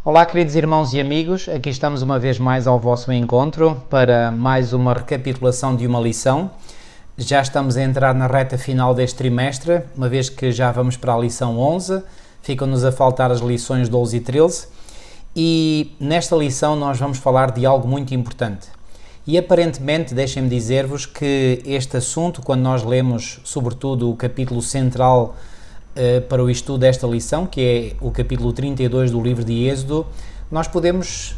Olá, queridos irmãos e amigos, aqui estamos uma vez mais ao vosso encontro para mais uma recapitulação de uma lição. Já estamos a entrar na reta final deste trimestre, uma vez que já vamos para a lição 11, ficam-nos a faltar as lições 12 e 13, e nesta lição nós vamos falar de algo muito importante. E aparentemente, deixem-me dizer-vos que este assunto, quando nós lemos sobretudo o capítulo central para o estudo desta lição, que é o capítulo 32 do livro de Êxodo, nós podemos,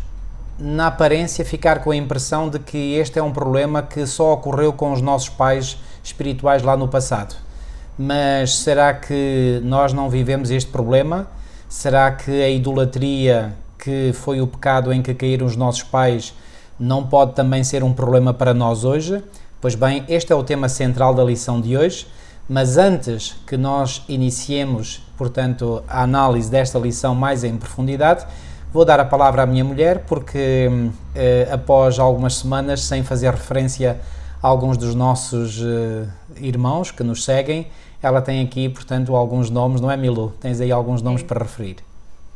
na aparência, ficar com a impressão de que este é um problema que só ocorreu com os nossos pais espirituais lá no passado. Mas será que nós não vivemos este problema? Será que a idolatria, que foi o pecado em que caíram os nossos pais, não pode também ser um problema para nós hoje? Pois bem, este é o tema central da lição de hoje. Mas antes que nós iniciemos, portanto, a análise desta lição mais em profundidade, vou dar a palavra à minha mulher, porque após algumas semanas, sem fazer referência a alguns dos nossos irmãos que nos seguem, ela tem aqui, portanto, alguns nomes, não é, Milu? Tens aí alguns nomes para referir.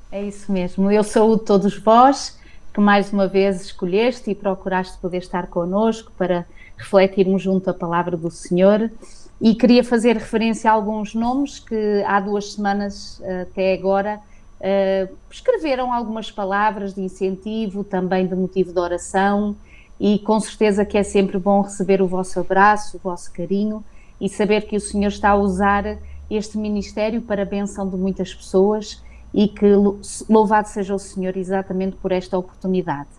É isso mesmo. Eu saúdo todos vós, que mais uma vez escolheste e procuraste poder estar connosco para refletirmos junto a palavra do Senhor. E queria fazer referência a alguns nomes que há 2 semanas até agora escreveram algumas palavras de incentivo, também de motivo de oração, e com certeza que é sempre bom receber o vosso abraço, o vosso carinho e saber que o Senhor está a usar este ministério para a bênção de muitas pessoas e que louvado seja o Senhor exatamente por esta oportunidade.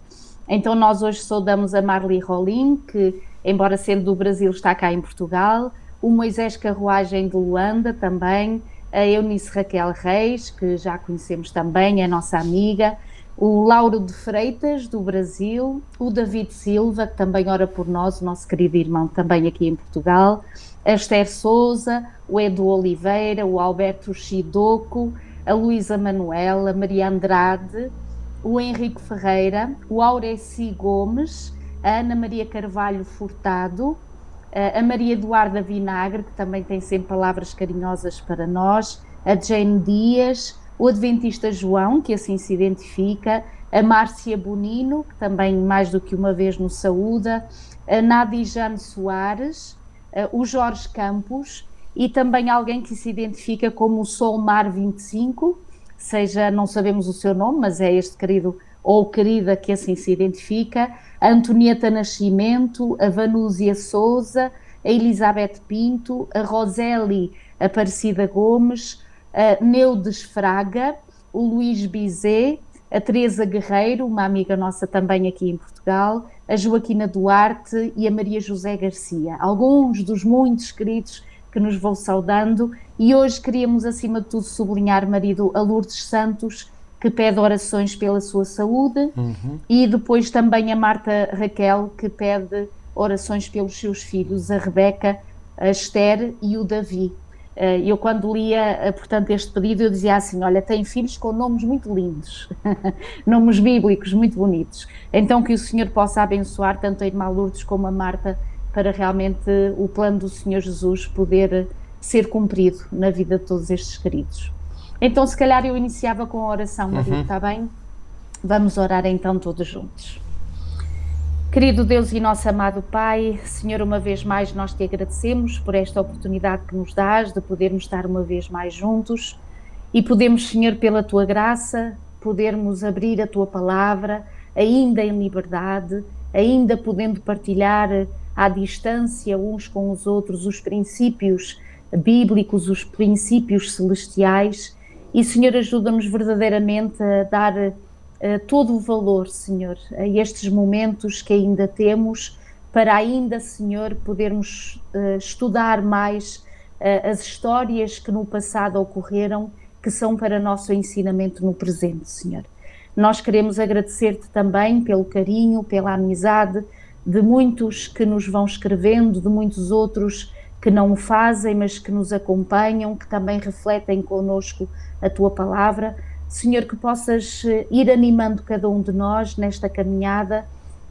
Então nós hoje saudamos a Marli Rolim, que embora sendo do Brasil está cá em Portugal, o Moisés Carruagem de Luanda também, a Eunice Raquel Reis, que já conhecemos também, é nossa amiga, o Lauro de Freitas, do Brasil, o David Silva, que também ora por nós, o nosso querido irmão também aqui em Portugal, a Esther Souza, o Edu Oliveira, o Alberto Chidoco, a Luísa Manuela, a Maria Andrade, o Henrique Ferreira, o Aureci Gomes, a Ana Maria Carvalho Furtado, a Maria Eduarda Vinagre, que também tem sempre palavras carinhosas para nós, a Jane Dias, o Adventista João, que assim se identifica, a Márcia Bonino, que também mais do que uma vez nos saúda, a Nadijane Soares, o Jorge Campos e também alguém que se identifica como o Solmar 25, seja, não sabemos o seu nome, mas é este querido ou querida que assim se identifica, a Antonieta Nascimento, a Vanúzia Souza, a Elizabeth Pinto, a Roseli Aparecida Gomes, a Neudes Fraga, o Luís Bizet, a Teresa Guerreiro, uma amiga nossa também aqui em Portugal, a Joaquina Duarte e a Maria José Garcia. Alguns dos muitos queridos que nos vão saudando, e hoje queríamos acima de tudo sublinhar, marido, a Lourdes Santos, que pede orações pela sua saúde, e depois também a Marta Raquel, que pede orações pelos seus filhos, a Rebeca, a Esther e o Davi. Eu quando lia, portanto, este pedido, eu dizia assim, olha, tem filhos com nomes muito lindos, nomes bíblicos muito bonitos, então que o Senhor possa abençoar tanto a irmã Lourdes como a Marta, para realmente o plano do Senhor Jesus poder ser cumprido na vida de todos estes queridos. Então, se calhar eu iniciava com a oração, marido, está bem? Vamos orar então todos juntos. Querido Deus e nosso amado Pai, Senhor, uma vez mais nós te agradecemos por esta oportunidade que nos dás de podermos estar uma vez mais juntos e podemos, Senhor, pela tua graça, podermos abrir a tua palavra, ainda em liberdade, ainda podendo partilhar à distância uns com os outros os princípios bíblicos, os princípios celestiais. E, Senhor, ajuda-nos verdadeiramente a dar todo o valor, Senhor, a estes momentos que ainda temos, para ainda, Senhor, podermos estudar mais as histórias que no passado ocorreram, que são para nosso ensinamento no presente, Senhor. Nós queremos agradecer-te também pelo carinho, pela amizade de muitos que nos vão escrevendo, de muitos outros que não o fazem, mas que nos acompanham, que também refletem connosco a tua palavra. Senhor, que possas ir animando cada um de nós nesta caminhada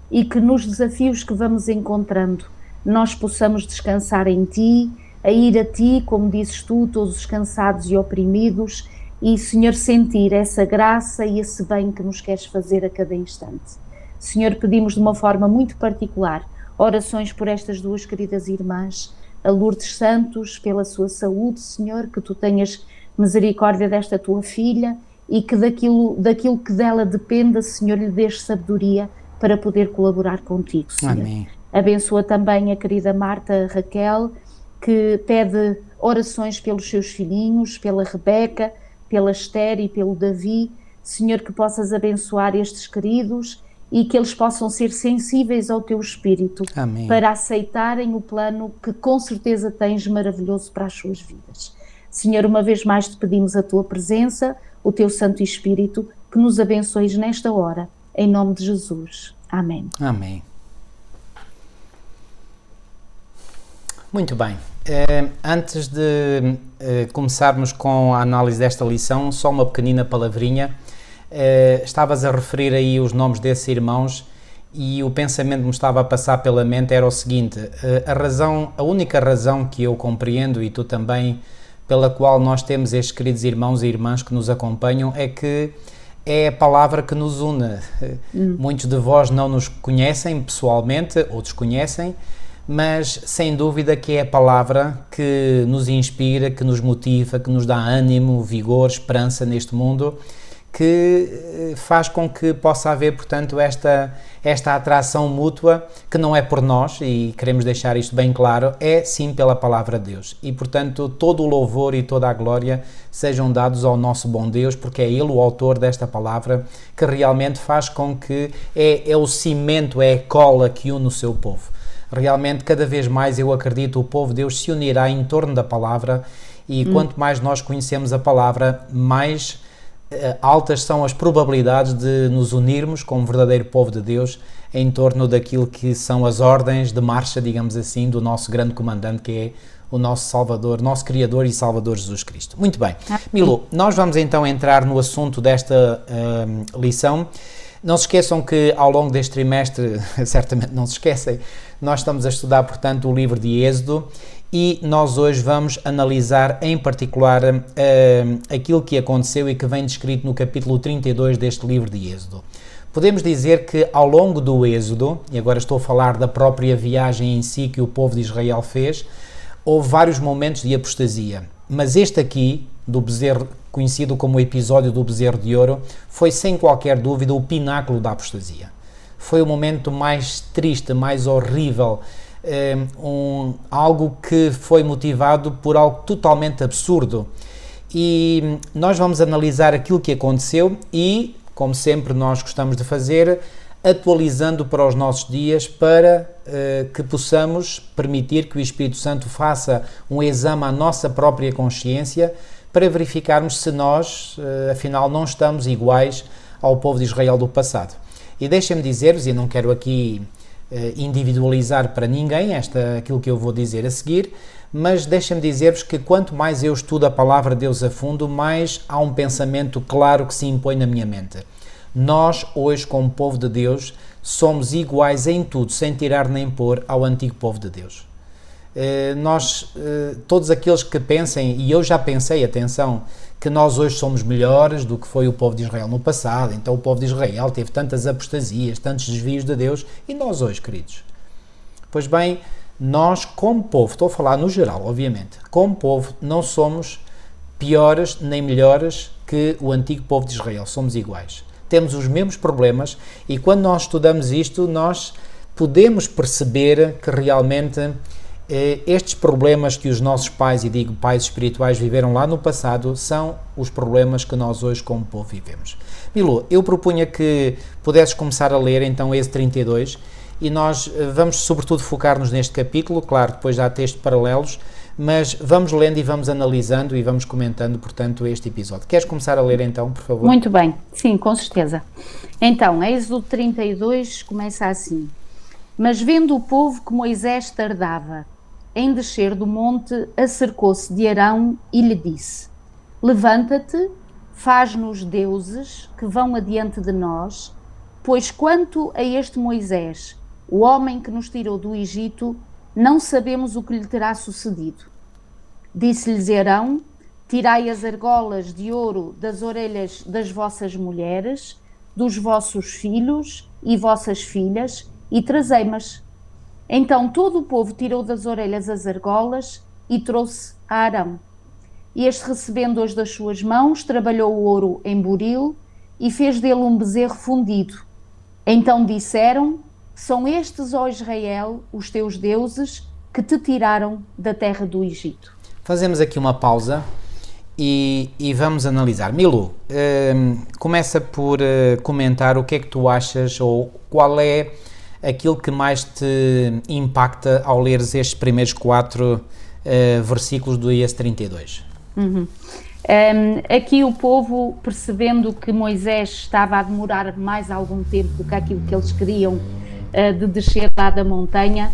e que nos desafios que vamos encontrando nós possamos descansar em ti, a ir a ti, como dizes tu, todos os cansados e oprimidos, e, Senhor, sentir essa graça e esse bem que nos queres fazer a cada instante. Senhor, pedimos de uma forma muito particular orações por estas duas queridas irmãs, a Lourdes Santos, pela sua saúde, Senhor, que tu tenhas misericórdia desta tua filha e que daquilo que dela dependa, Senhor, lhe dês sabedoria para poder colaborar contigo, Senhor. Amém. Abençoa também a querida Marta Raquel, que pede orações pelos seus filhinhos, pela Rebeca, pela Esther e pelo Davi. Senhor, que possas abençoar estes queridos e que eles possam ser sensíveis ao teu Espírito. Amém. Para aceitarem o plano que com certeza tens maravilhoso para as suas vidas. Senhor, uma vez mais te pedimos a tua presença, o teu Santo Espírito, que nos abençoes nesta hora, em nome de Jesus. Amém. Amém. Muito bem. Antes de começarmos com a análise desta lição, só uma pequenina palavrinha. Estavas a referir aí os nomes desses irmãos e o pensamento que me estava a passar pela mente era o seguinte: a única razão que eu compreendo, e tu também, pela qual nós temos estes queridos irmãos e irmãs que nos acompanham, é que é a palavra que nos une. Muitos de vós não nos conhecem pessoalmente, outros conhecem, mas sem dúvida que é a palavra que nos inspira, que nos motiva, que nos dá ânimo, vigor, esperança neste mundo, que faz com que possa haver, portanto, esta atração mútua, que não é por nós, e queremos deixar isto bem claro, é sim pela palavra de Deus. E, portanto, todo o louvor e toda a glória sejam dados ao nosso bom Deus, porque é Ele o autor desta palavra, que realmente faz com que é o cimento, é a cola que une o seu povo. Realmente, cada vez mais, eu acredito, o povo de Deus se unirá em torno da palavra, e quanto mais nós conhecemos a palavra, mais altas são as probabilidades de nos unirmos como verdadeiro povo de Deus em torno daquilo que são as ordens de marcha, digamos assim, do nosso grande comandante, que é o nosso Salvador, nosso Criador e Salvador Jesus Cristo. Muito bem. Milu, nós vamos então entrar no assunto desta lição. Não se esqueçam que ao longo deste trimestre, certamente não se esquecem, nós estamos a estudar, portanto, o livro de Êxodo, e nós hoje vamos analisar em particular aquilo que aconteceu e que vem descrito no capítulo 32 deste livro de Êxodo. Podemos dizer que ao longo do Êxodo, e agora estou a falar da própria viagem em si que o povo de Israel fez, houve vários momentos de apostasia, mas este aqui, do bezerro, conhecido como o episódio do bezerro de ouro, foi sem qualquer dúvida o pináculo da apostasia. Foi o momento mais triste, mais horrível, algo que foi motivado por algo totalmente absurdo. E nós vamos analisar aquilo que aconteceu e, como sempre nós gostamos de fazer, atualizando para os nossos dias, para que possamos permitir que o Espírito Santo faça um exame à nossa própria consciência, para verificarmos se nós, afinal, não estamos iguais ao povo de Israel do passado. E deixem-me dizer-vos, e não quero aqui individualizar para ninguém aquilo que eu vou dizer a seguir, mas deixem-me dizer-vos que quanto mais eu estudo a palavra de Deus a fundo, mais há um pensamento claro que se impõe na minha mente. Nós, hoje, como povo de Deus, somos iguais em tudo, sem tirar nem pôr, ao antigo povo de Deus. Todos aqueles que pensem, e eu já pensei, atenção, que nós hoje somos melhores do que foi o povo de Israel no passado, então o povo de Israel teve tantas apostasias, tantos desvios de Deus, e nós hoje, queridos? Pois bem, nós como povo, estou a falar no geral, obviamente, como povo não somos piores nem melhores que o antigo povo de Israel, somos iguais. Temos os mesmos problemas e quando nós estudamos isto, nós podemos perceber que realmente estes problemas que os nossos pais, e digo pais espirituais, viveram lá no passado, são os problemas que nós hoje como povo vivemos. Milu, eu propunha que pudesses começar a ler então esse 32 e nós vamos sobretudo focar-nos neste capítulo, claro, depois já há textos paralelos, mas vamos lendo e vamos analisando e vamos comentando, portanto, este episódio. Queres começar a ler então, por favor? Muito bem, sim, com certeza. Então, Êxodo 32 começa assim: Mas vendo o povo que Moisés tardava em descer do monte, acercou-se de Arão e lhe disse: Levanta-te, faz-nos deuses que vão adiante de nós, pois quanto a este Moisés, o homem que nos tirou do Egito, não sabemos o que lhe terá sucedido. Disse-lhes Arão: tirai as argolas de ouro das orelhas das vossas mulheres, dos vossos filhos e vossas filhas, e trazei-mas. Então todo o povo tirou das orelhas as argolas e trouxe a Arão. E este, recebendo-as das suas mãos, trabalhou o ouro em buril e fez dele um bezerro fundido. Então disseram: são estes, ó Israel, os teus deuses que te tiraram da terra do Egito. Fazemos aqui uma pausa e vamos analisar. Milu, começa por comentar o que é que tu achas, ou qual é aquilo que mais te impacta ao leres estes primeiros 4 versículos do Êxodo 32. Aqui o povo, percebendo que Moisés estava a demorar mais algum tempo do que aquilo que eles queriam de descer lá da montanha,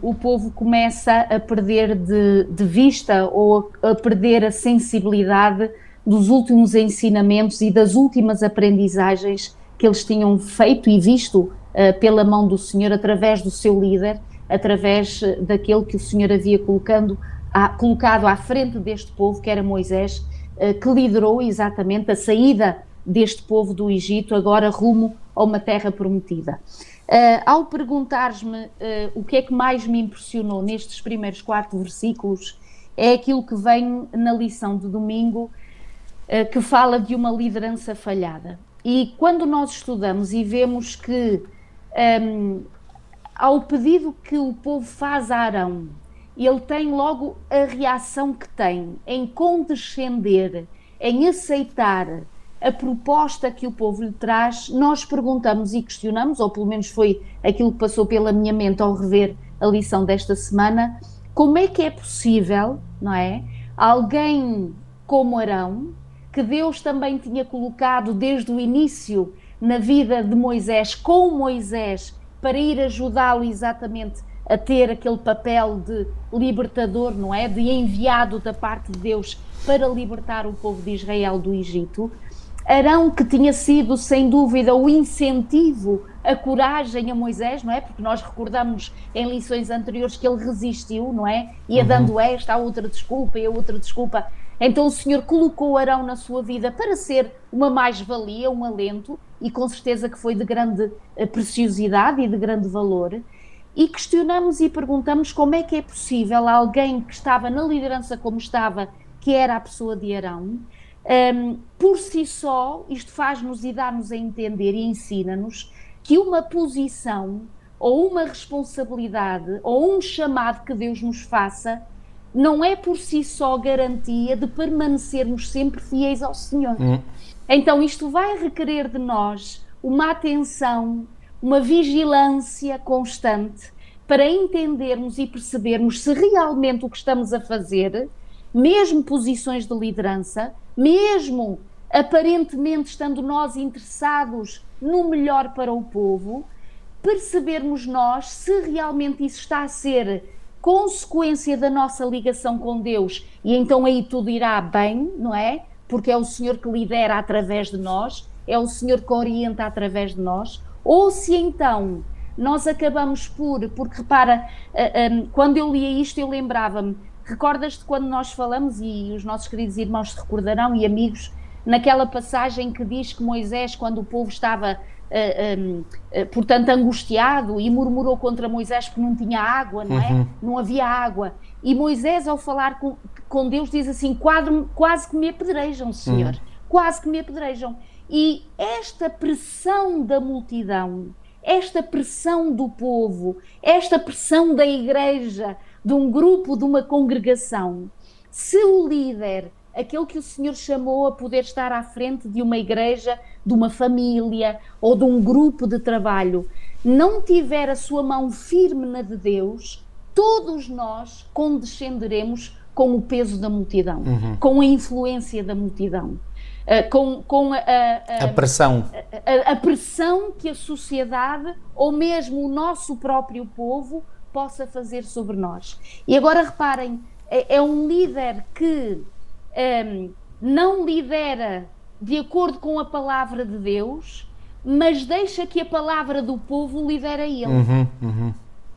o povo começa a perder de vista, ou a perder a sensibilidade dos últimos ensinamentos e das últimas aprendizagens que eles tinham feito e visto pela mão do Senhor, através do seu líder, através daquele que o Senhor havia colocado à frente deste povo, que era Moisés, que liderou exatamente a saída deste povo do Egito, agora rumo a uma terra prometida. Ao perguntares-me o que é que mais me impressionou nestes primeiros 4 versículos, é aquilo que vem na lição de domingo, que fala de uma liderança falhada. E quando nós estudamos e vemos que, ao pedido que o povo faz a Arão, ele tem logo a reação que tem em condescender, em aceitar a proposta que o povo lhe traz, nós perguntamos e questionamos, ou pelo menos foi aquilo que passou pela minha mente ao rever a lição desta semana: como é que é possível, não é, alguém como Arão, que Deus também tinha colocado desde o início na vida de Moisés, com Moisés, para ir ajudá-lo exatamente a ter aquele papel de libertador, não é, de enviado da parte de Deus para libertar o povo de Israel do Egito. Arão, que tinha sido, sem dúvida, o incentivo, a coragem a Moisés, não é? Porque nós recordamos em lições anteriores que ele resistiu, não é? Ia dando esta, a outra desculpa e a outra desculpa. Então o Senhor colocou Arão na sua vida para ser uma mais-valia, um alento, e com certeza que foi de grande preciosidade e de grande valor. E questionamos e perguntamos como é que é possível alguém que estava na liderança como estava, que era a pessoa de Arão, por si só, isto faz-nos e dá-nos a entender e ensina-nos que uma posição ou uma responsabilidade ou um chamado que Deus nos faça não é por si só garantia de permanecermos sempre fiéis ao Senhor. Então isto vai requerer de nós uma atenção, uma vigilância constante para entendermos e percebermos se realmente o que estamos a fazer, mesmo posições de liderança, mesmo aparentemente estando nós interessados no melhor para o povo, percebermos nós se realmente isso está a ser consequência da nossa ligação com Deus, e então aí tudo irá bem, não é? Porque é o Senhor que lidera através de nós, é o Senhor que orienta através de nós, ou se então nós acabamos porque repara, quando eu lia isto eu lembrava-me, recordas-te quando nós falamos, e os nossos queridos irmãos se recordarão e amigos, naquela passagem que diz que Moisés, quando o povo estava portanto angustiado e murmurou contra Moisés porque não tinha água, não é? Não havia água, e Moisés, ao falar com Deus, diz assim: quase que me apedrejam, Senhor, quase que me apedrejam. E esta pressão da multidão, esta pressão do povo, esta pressão da igreja, de um grupo, de uma congregação, se o líder, aquele que o Senhor chamou a poder estar à frente de uma igreja, de uma família ou de um grupo de trabalho, não tiver a sua mão firme na de Deus, todos nós condescenderemos com o peso da multidão, com a influência da multidão, com a pressão. A pressão que a sociedade ou mesmo o nosso próprio povo possa fazer sobre nós. E agora reparem, é um líder que não lidera de acordo com a palavra de Deus, mas deixa que a palavra do povo lidera ele.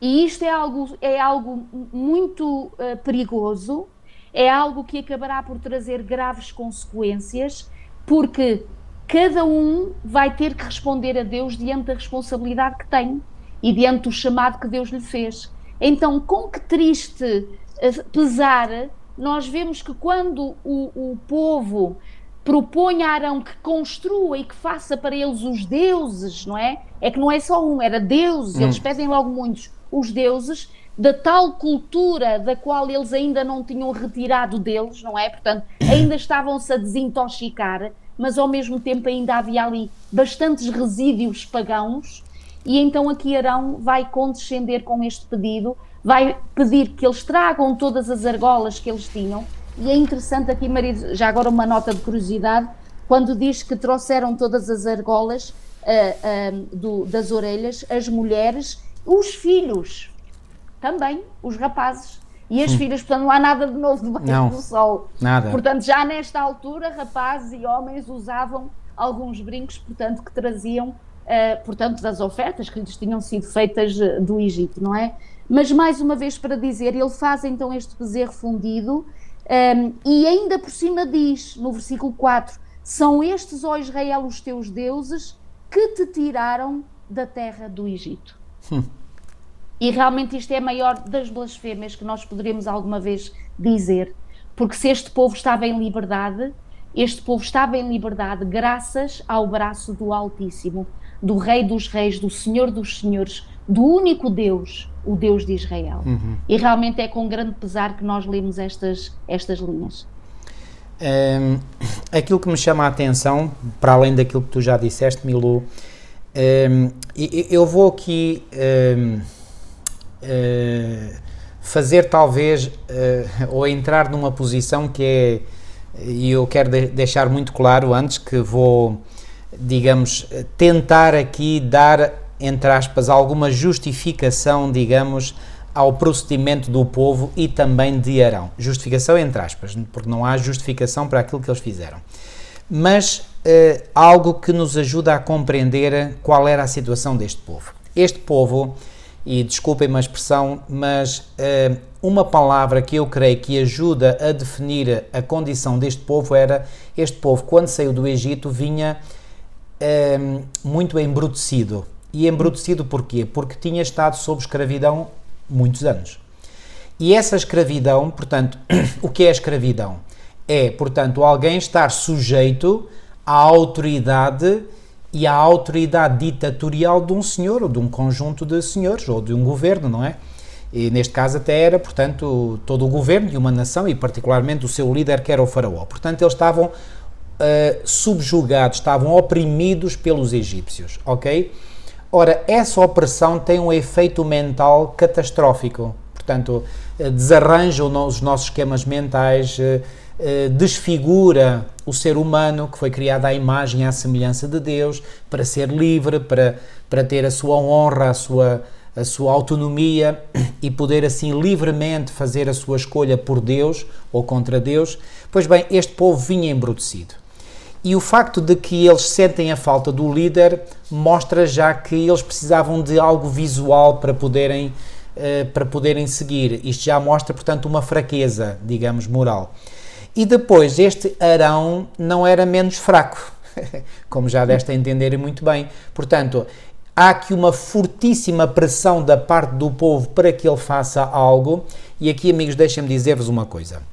E isto é algo muito perigoso, é algo que acabará por trazer graves consequências, porque cada um vai ter que responder a Deus diante da responsabilidade que tem e diante do chamado que Deus lhe fez. Então, com que triste pesar, nós vemos que quando o povo propõe a Arão que construa e que faça para eles os deuses, não é? É que não é só um, era deuses, eles pedem logo muitos, os deuses da tal cultura da qual eles ainda não tinham retirado deles, não é? Portanto, ainda estavam-se a desintoxicar, mas ao mesmo tempo ainda havia ali bastantes resíduos pagãos, e então aqui Arão vai condescender com este pedido, vai pedir que eles tragam todas as argolas que eles tinham. E é interessante aqui, marido, já agora uma nota de curiosidade, quando diz que trouxeram todas as argolas das orelhas, as mulheres, os filhos, também, os rapazes, e as filhas, portanto não há nada de novo debaixo do sol. Nada. Portanto, já nesta altura, rapazes e homens usavam alguns brincos, portanto, que traziam, portanto, das ofertas que lhes tinham sido feitas do Egito, não é? Mas, mais uma vez, para dizer, ele faz então este bezerro fundido, e ainda por cima diz, no versículo 4, são estes, ó Israel, os teus deuses que te tiraram da terra do Egito. E realmente isto é a maior das blasfêmias que nós poderemos alguma vez dizer, porque se este povo estava em liberdade, este povo estava em liberdade graças ao braço do Altíssimo, do Rei dos Reis, do Senhor dos Senhores, do único Deus, o Deus de Israel. E realmente é com grande pesar que nós lemos estas linhas. Aquilo que me chama a atenção, para além daquilo que tu já disseste, Milu, eu vou aqui fazer talvez, ou entrar numa posição que é, e eu quero deixar muito claro antes, que vou, digamos, tentar aqui dar, entre aspas, alguma justificação, digamos, ao procedimento do povo e também de Arão. Justificação entre aspas, porque não há justificação para aquilo que eles fizeram. Mas algo que nos ajuda a compreender qual era a situação deste povo. Este povo, e desculpem-me a expressão, mas uma palavra que eu creio que ajuda a definir a condição deste povo era, este povo, quando saiu do Egito, vinha muito embrutecido. E embrutecido porquê? Porque tinha estado sob escravidão muitos anos. E essa escravidão, portanto, o que é a escravidão? É, portanto, alguém estar sujeito à autoridade e à autoridade ditatorial de um senhor, ou de um conjunto de senhores, ou de um governo, não é? E neste caso até era, portanto, todo o governo de uma nação e particularmente o seu líder, que era o faraó. Portanto, eles estavam subjugados, estavam oprimidos pelos egípcios, ok? Ora, essa opressão tem um efeito mental catastrófico, portanto, desarranja os nossos esquemas mentais, desfigura o ser humano, que foi criado à imagem e à semelhança de Deus, para ser livre, para ter a sua honra, a sua autonomia e poder assim livremente fazer a sua escolha por Deus ou contra Deus. Pois bem, este povo vinha embrutecido. E o facto de que eles sentem a falta do líder mostra já que eles precisavam de algo visual para poderem seguir. Isto já mostra, portanto, uma fraqueza, digamos, moral. E depois, este Arão não era menos fraco, como já deste a entender muito bem. Portanto, há aqui uma fortíssima pressão da parte do povo para que ele faça algo. E aqui, amigos, deixem-me dizer-vos uma coisa.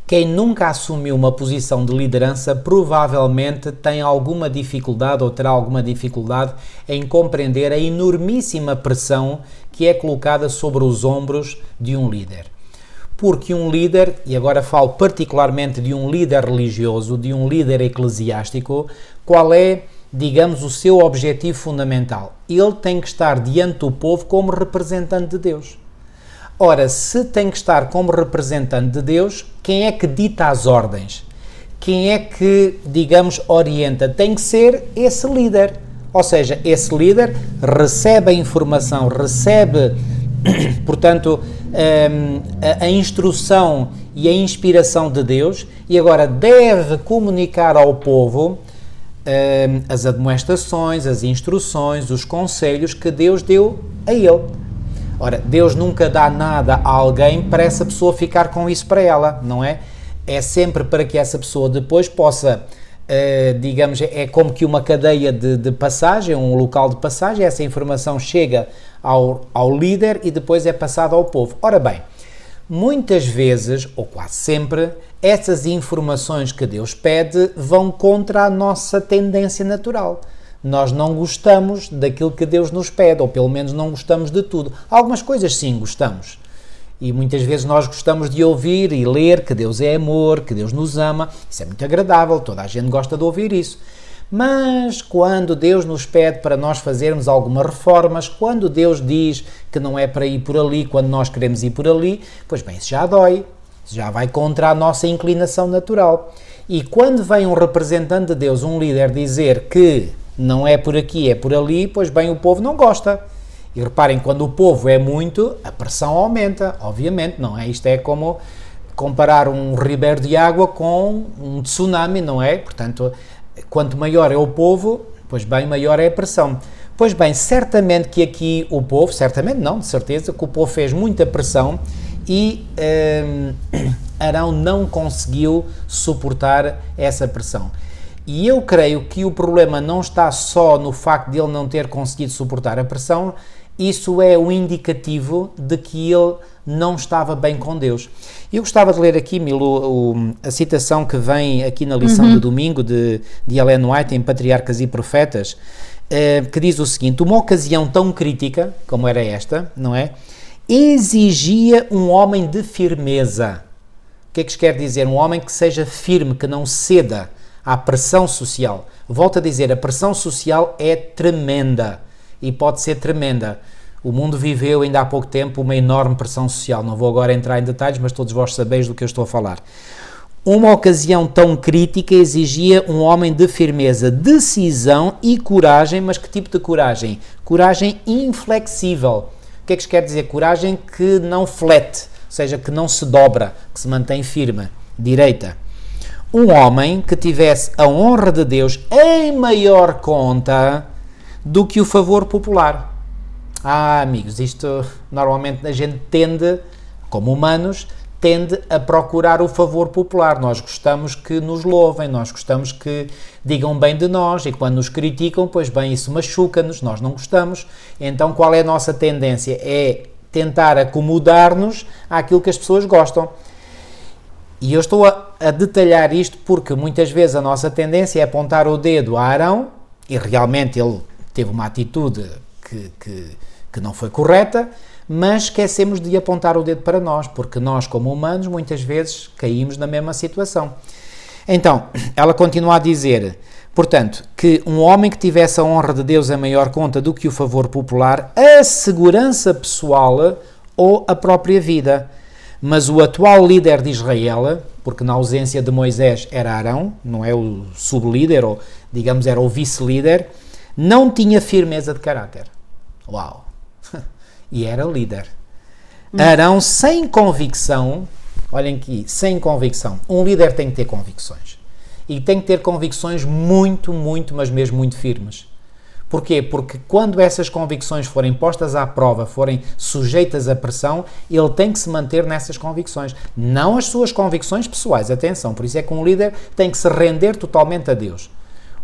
Quem nunca assumiu uma posição de liderança provavelmente tem alguma dificuldade ou terá alguma dificuldade em compreender a enormíssima pressão que é colocada sobre os ombros de um líder. Porque um líder, e agora falo particularmente de um líder religioso, de um líder eclesiástico, qual é, digamos, o seu objetivo fundamental? Ele tem que estar diante do povo como representante de Deus. Ora, se tem que estar como representante de Deus, quem é que dita as ordens? Quem é que, digamos, orienta? Tem que ser esse líder. Ou seja, esse líder recebe a informação, recebe, portanto, a instrução e a inspiração de Deus e agora deve comunicar ao povo as admoestações, as instruções, os conselhos que Deus deu a ele. Ora, Deus nunca dá nada a alguém para essa pessoa ficar com isso para ela, não é? É sempre para que essa pessoa depois possa, digamos, é como que uma cadeia de passagem, um local de passagem, essa informação chega ao líder e depois é passada ao povo. Ora bem, muitas vezes, ou quase sempre, essas informações que Deus pede vão contra a nossa tendência natural. Nós não gostamos daquilo que Deus nos pede, ou pelo menos não gostamos de tudo. Algumas coisas sim gostamos. E muitas vezes nós gostamos de ouvir e ler que Deus é amor, que Deus nos ama. Isso é muito agradável, toda a gente gosta de ouvir isso. Mas quando Deus nos pede para nós fazermos algumas reformas, quando Deus diz que não é para ir por ali, quando nós queremos ir por ali, pois bem, isso já dói, isso já vai contra a nossa inclinação natural. E quando vem um representante de Deus, um líder, dizer que não é por aqui, é por ali, pois bem, o povo não gosta. E reparem, quando o povo é muito, a pressão aumenta, obviamente, não é? Isto é como comparar um ribeiro de água com um tsunami, não é? Portanto, quanto maior é o povo, pois bem, maior é a pressão. Pois bem, certamente que aqui o povo, certamente não, de certeza, que o povo fez muita pressão e Arão não conseguiu suportar essa pressão. E eu creio que o problema não está só no facto de ele não ter conseguido suportar a pressão, isso é um indicativo de que ele não estava bem com Deus. Eu gostava de ler aqui, Milu, a citação que vem aqui na lição de domingo de Ellen White em Patriarcas e Profetas, que diz o seguinte: uma ocasião tão crítica, como era esta, não é? Exigia um homem de firmeza. O que é que isto quer dizer? Um homem que seja firme, que não ceda à pressão social. Volto a dizer, a pressão social é tremenda e pode ser tremenda. O mundo viveu ainda há pouco tempo uma enorme pressão social. Não vou agora entrar em detalhes, mas todos vós sabeis do que eu estou a falar. Uma ocasião tão crítica exigia um homem de firmeza, decisão e coragem. Mas que tipo de coragem? Coragem inflexível. O que é que isto quer dizer? Coragem que não flete, ou seja, que não se dobra, que se mantém firme, direita. Um homem que tivesse a honra de Deus em maior conta do que o favor popular. Amigos, isto normalmente a gente tende, como humanos, tende a procurar o favor popular. Nós gostamos que nos louvem, nós gostamos que digam bem de nós e quando nos criticam, pois bem, isso machuca-nos, nós não gostamos. Então qual é a nossa tendência? É tentar acomodar-nos àquilo que as pessoas gostam. E eu estou a detalhar isto porque muitas vezes a nossa tendência é apontar o dedo a Arão, e realmente ele teve uma atitude que não foi correta, mas esquecemos de apontar o dedo para nós, porque nós, como humanos, muitas vezes caímos na mesma situação. Então, ela continua a dizer, portanto, que um homem que tivesse a honra de Deus em maior conta do que o favor popular, a segurança pessoal ou a própria vida. Mas o atual líder de Israel, porque na ausência de Moisés era Arão, não é o sublíder, ou digamos era o vice-líder, não tinha firmeza de caráter. Uau! E era líder. Arão sem convicção, olhem aqui, sem convicção. Um líder tem que ter convicções. E tem que ter convicções muito, mas mesmo muito firmes. Porquê? Porque quando essas convicções forem postas à prova, forem sujeitas à pressão, ele tem que se manter nessas convicções. Não as suas convicções pessoais, atenção. Por isso é que um líder tem que se render totalmente a Deus.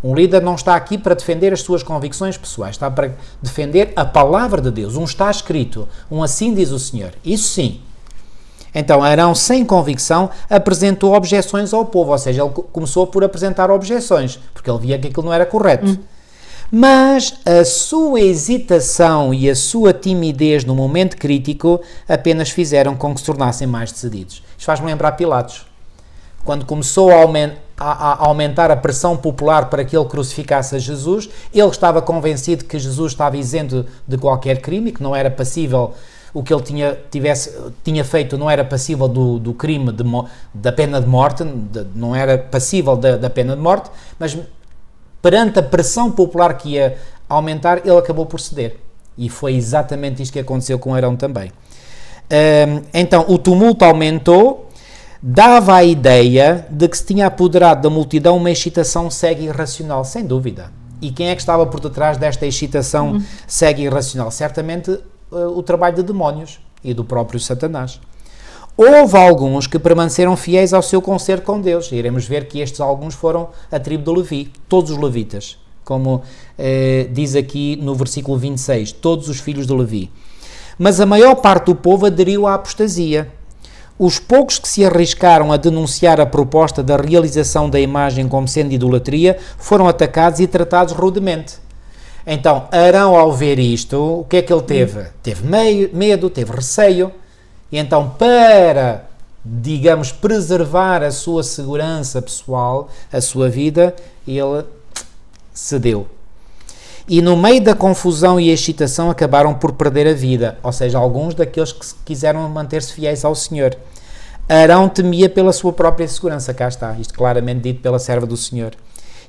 Um líder não está aqui para defender as suas convicções pessoais, está para defender a palavra de Deus. Um está escrito, um assim diz o Senhor. Isso sim. Então, Arão, sem convicção, apresentou objeções ao povo, ou seja, ele começou por apresentar objeções, porque ele via que aquilo não era correto. Mas a sua hesitação e a sua timidez no momento crítico apenas fizeram com que se tornassem mais decididos. Isto faz-me lembrar Pilatos. Quando começou a aumentar a pressão popular para que ele crucificasse a Jesus, ele estava convencido que Jesus estava isento de qualquer crime, que não era passível, o que ele tinha feito não era passível do crime, da pena de morte, não era passível da pena de morte, mas perante a pressão popular que ia aumentar, ele acabou por ceder. E foi exatamente isto que aconteceu com Arão também. Então, o tumulto aumentou, dava a ideia de que se tinha apoderado da multidão uma excitação cega e irracional, sem dúvida. E quem é que estava por detrás desta excitação cega e irracional? Certamente o trabalho de demónios e do próprio Satanás. Houve alguns que permaneceram fiéis ao seu concerto com Deus. Iremos ver que estes alguns foram a tribo de Levi, todos os levitas, como diz aqui no versículo 26, todos os filhos de Levi. Mas a maior parte do povo aderiu à apostasia. Os poucos que se arriscaram a denunciar a proposta da realização da imagem como sendo idolatria foram atacados e tratados rudemente. Então, Arão, ao ver isto, o que é que ele teve? Teve medo, teve receio. E então, para, digamos, preservar a sua segurança pessoal, a sua vida, ele cedeu. E no meio da confusão e excitação acabaram por perder a vida, ou seja, alguns daqueles que quiseram manter-se fiéis ao Senhor. Arão temia pela sua própria segurança, cá está, isto claramente dito pela serva do Senhor.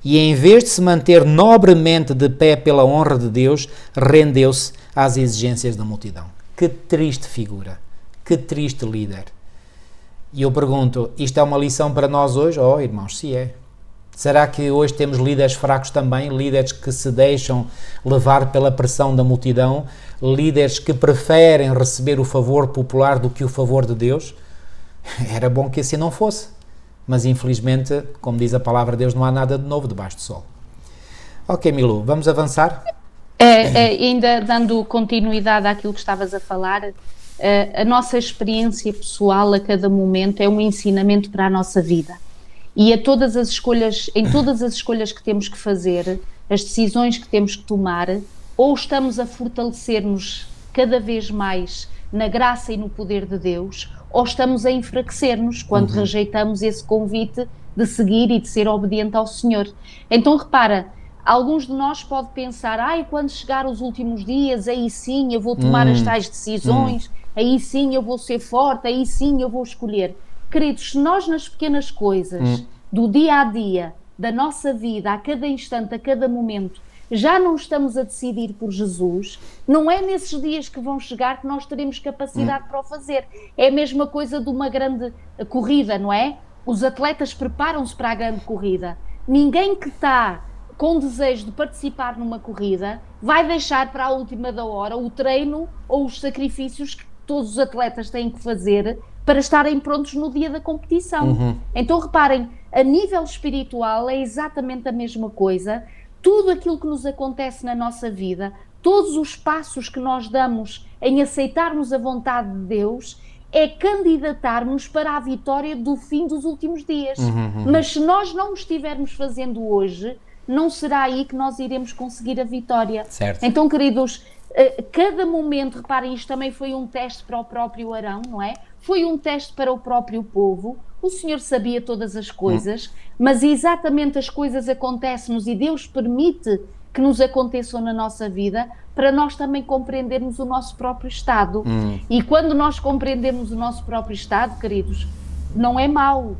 E em vez de se manter nobremente de pé pela honra de Deus, rendeu-se às exigências da multidão. Que triste figura, que triste líder. E eu pergunto, isto é uma lição para nós hoje? Oh, irmãos, se é. Será que hoje temos líderes fracos também? Líderes que se deixam levar pela pressão da multidão? Líderes que preferem receber o favor popular do que o favor de Deus? Era bom que assim não fosse. Mas infelizmente, como diz a palavra de Deus, não há nada de novo debaixo do sol. Ok, Milu, vamos avançar? Ainda dando continuidade àquilo que estavas a falar, a nossa experiência pessoal a cada momento é um ensinamento para a nossa vida. E em todas as escolhas que temos que fazer, as decisões que temos que tomar, ou estamos a fortalecer-nos cada vez mais na graça e no poder de Deus, ou estamos a enfraquecer-nos quando rejeitamos esse convite de seguir e de ser obediente ao Senhor. Então repara, alguns de nós podem pensar, quando chegar os últimos dias, aí sim eu vou tomar as tais decisões, aí sim eu vou ser forte, aí sim eu vou escolher. Queridos, se nós nas pequenas coisas do dia a dia, da nossa vida, a cada instante, a cada momento, já não estamos a decidir por Jesus, não é nesses dias que vão chegar que nós teremos capacidade para o fazer. É a mesma coisa de uma grande corrida, não é? Os atletas preparam-se para a grande corrida. Ninguém que está com desejo de participar numa corrida vai deixar para a última da hora o treino ou os sacrifícios que todos os atletas têm que fazer para estarem prontos no dia da competição. Então reparem, a nível espiritual é exatamente a mesma coisa. Tudo aquilo que nos acontece na nossa vida, todos os passos que nós damos em aceitarmos a vontade de Deus, é candidatarmos para a vitória do fim dos últimos dias. Mas se nós não o estivermos fazendo hoje, não será aí que nós iremos conseguir a vitória. Certo. Então, queridos, cada momento, reparem, isto também foi um teste para o próprio Arão, não é? Foi um teste para o próprio povo. O Senhor sabia todas as coisas, mas exatamente as coisas acontecem-nos e Deus permite que nos aconteçam na nossa vida para nós também compreendermos o nosso próprio estado. E quando nós compreendemos o nosso próprio estado, queridos, não é mau,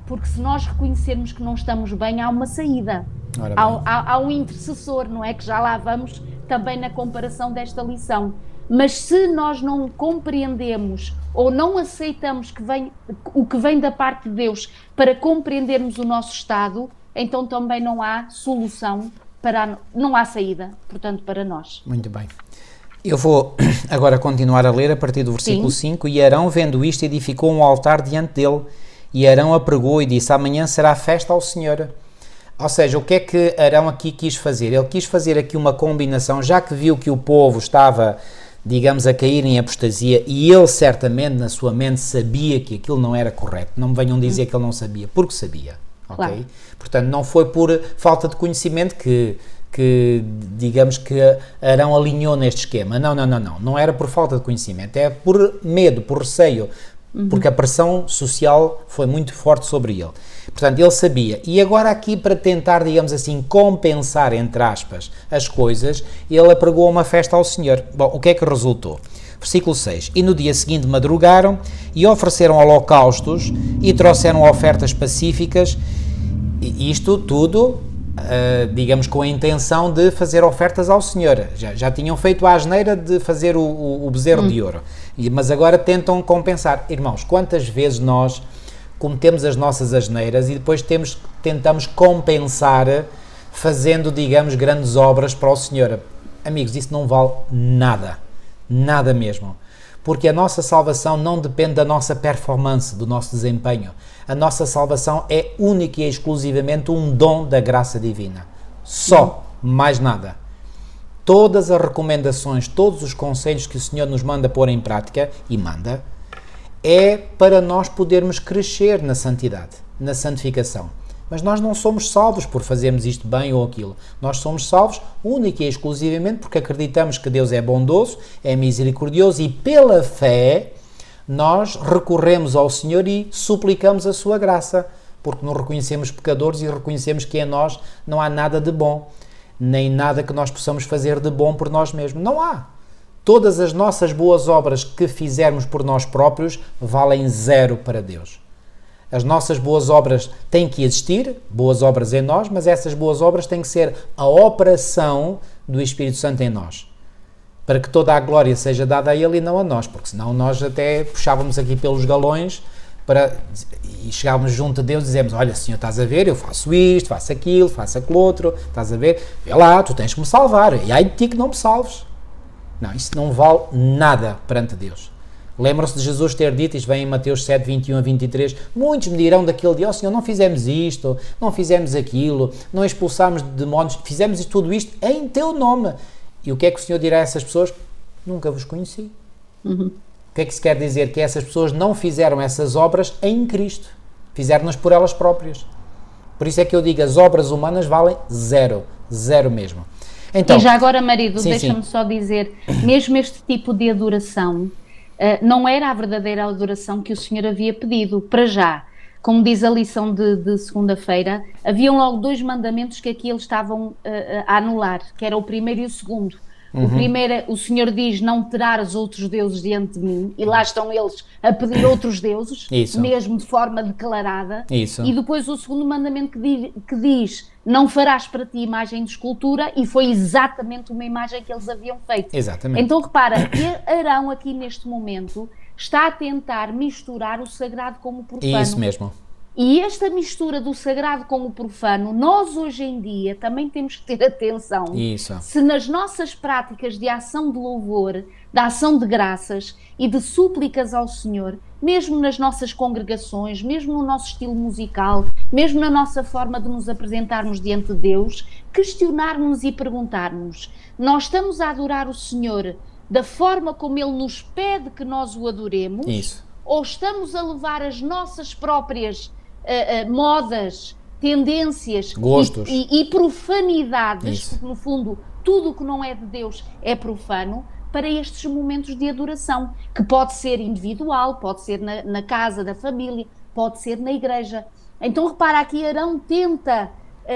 porque se nós reconhecermos que não estamos bem, há uma saída. Há um intercessor, não é? Que já lá vamos também na comparação desta lição. Mas se nós não compreendemos ou não aceitamos o que vem da parte de Deus para compreendermos o nosso estado, então também não há solução, não há saída, portanto, para nós. Muito bem. Eu vou agora continuar a ler a partir do versículo 5. E Arão, vendo isto, edificou um altar diante dele. E Arão apregou e disse: amanhã será festa ao Senhor. Ou seja, o que é que Arão aqui quis fazer? Ele quis fazer aqui uma combinação, já que viu que o povo estava, digamos, a cair em apostasia, e ele certamente na sua mente sabia que aquilo não era correto. Não me venham dizer que ele não sabia, porque sabia, ok? Claro. Portanto, não foi por falta de conhecimento que digamos que Arão alinhou neste esquema. Não era por falta de conhecimento, é por medo, por receio, porque a pressão social foi muito forte sobre ele. Portanto, ele sabia. E agora aqui, para tentar, digamos assim, compensar, entre aspas, as coisas, ele apregou uma festa ao Senhor. Bom, o que é que resultou? Versículo 6. E no dia seguinte madrugaram e ofereceram holocaustos e trouxeram ofertas pacíficas, e isto tudo, digamos, com a intenção de fazer ofertas ao Senhor. Já tinham feito a asneira de fazer o bezerro de ouro, mas agora tentam compensar. Irmãos, quantas vezes nós cometemos as nossas asneiras e depois tentamos compensar fazendo, digamos, grandes obras para o Senhor? Amigos, isso não vale nada. Nada mesmo. Porque a nossa salvação não depende da nossa performance, do nosso desempenho. A nossa salvação é única e exclusivamente um dom da graça divina. Só, mais nada. Todas as recomendações, todos os conselhos que o Senhor nos manda pôr em prática, e manda, é para nós podermos crescer na santidade, na santificação. Mas nós não somos salvos por fazermos isto bem ou aquilo. Nós somos salvos única e exclusivamente porque acreditamos que Deus é bondoso, é misericordioso e pela fé nós recorremos ao Senhor e suplicamos a sua graça, porque nos reconhecemos pecadores e reconhecemos que em nós não há nada de bom, nem nada que nós possamos fazer de bom por nós mesmos. Não há. Todas as nossas boas obras que fizermos por nós próprios valem zero para Deus. As nossas boas obras têm que existir, boas obras em nós, mas essas boas obras têm que ser a operação do Espírito Santo em nós, para que toda a glória seja dada a Ele e não a nós, porque senão nós até puxávamos aqui pelos galões e chegávamos junto a Deus e dizemos: olha, Senhor, estás a ver, eu faço isto, faço aquilo outro, estás a ver, vê lá, tu tens que me salvar, e ai de ti que não me salves. Não, isso não vale nada perante Deus. Lembram-se de Jesus ter dito, isto vem em Mateus 7, 21 a 23, muitos me dirão daquele dia: ó Senhor, não fizemos isto, não fizemos aquilo, não expulsámos demónios, fizemos tudo isto em teu nome. E o que é que o Senhor dirá a essas pessoas? Nunca vos conheci. O que é que se quer dizer? Que essas pessoas não fizeram essas obras em Cristo, fizeram-nas por elas próprias. Por isso é que eu digo, as obras humanas valem zero, zero mesmo. Então, e já agora, marido, deixa-me só dizer, mesmo este tipo de adoração não era a verdadeira adoração que o Senhor havia pedido, para já. Como diz a lição de segunda-feira, haviam logo 2 mandamentos que aqui eles estavam a anular, que era o primeiro e o segundo. O primeiro, o Senhor diz: não terás outros deuses diante de mim, e lá estão eles a pedir outros deuses, mesmo de forma declarada. E depois o segundo mandamento que diz: não farás para ti imagem de escultura, e foi exatamente uma imagem que eles haviam feito. Exatamente. Então repara, Arão aqui neste momento está a tentar misturar o sagrado com o profano. Isso mesmo. E esta mistura do sagrado com o profano, nós hoje em dia também temos que ter atenção. Se nas nossas práticas de ação de louvor, de ação de graças e de súplicas ao Senhor, mesmo nas nossas congregações, mesmo no nosso estilo musical, mesmo na nossa forma de nos apresentarmos diante de Deus, questionarmos e perguntarmos: nós estamos a adorar o Senhor da forma como Ele nos pede que nós o adoremos? Ou estamos a levar as nossas próprias modas, tendências, gostos e profanidades, porque no fundo tudo o que não é de Deus é profano, para estes momentos de adoração, que pode ser individual, pode ser na casa da família, pode ser na igreja. Então repara, aqui Arão tenta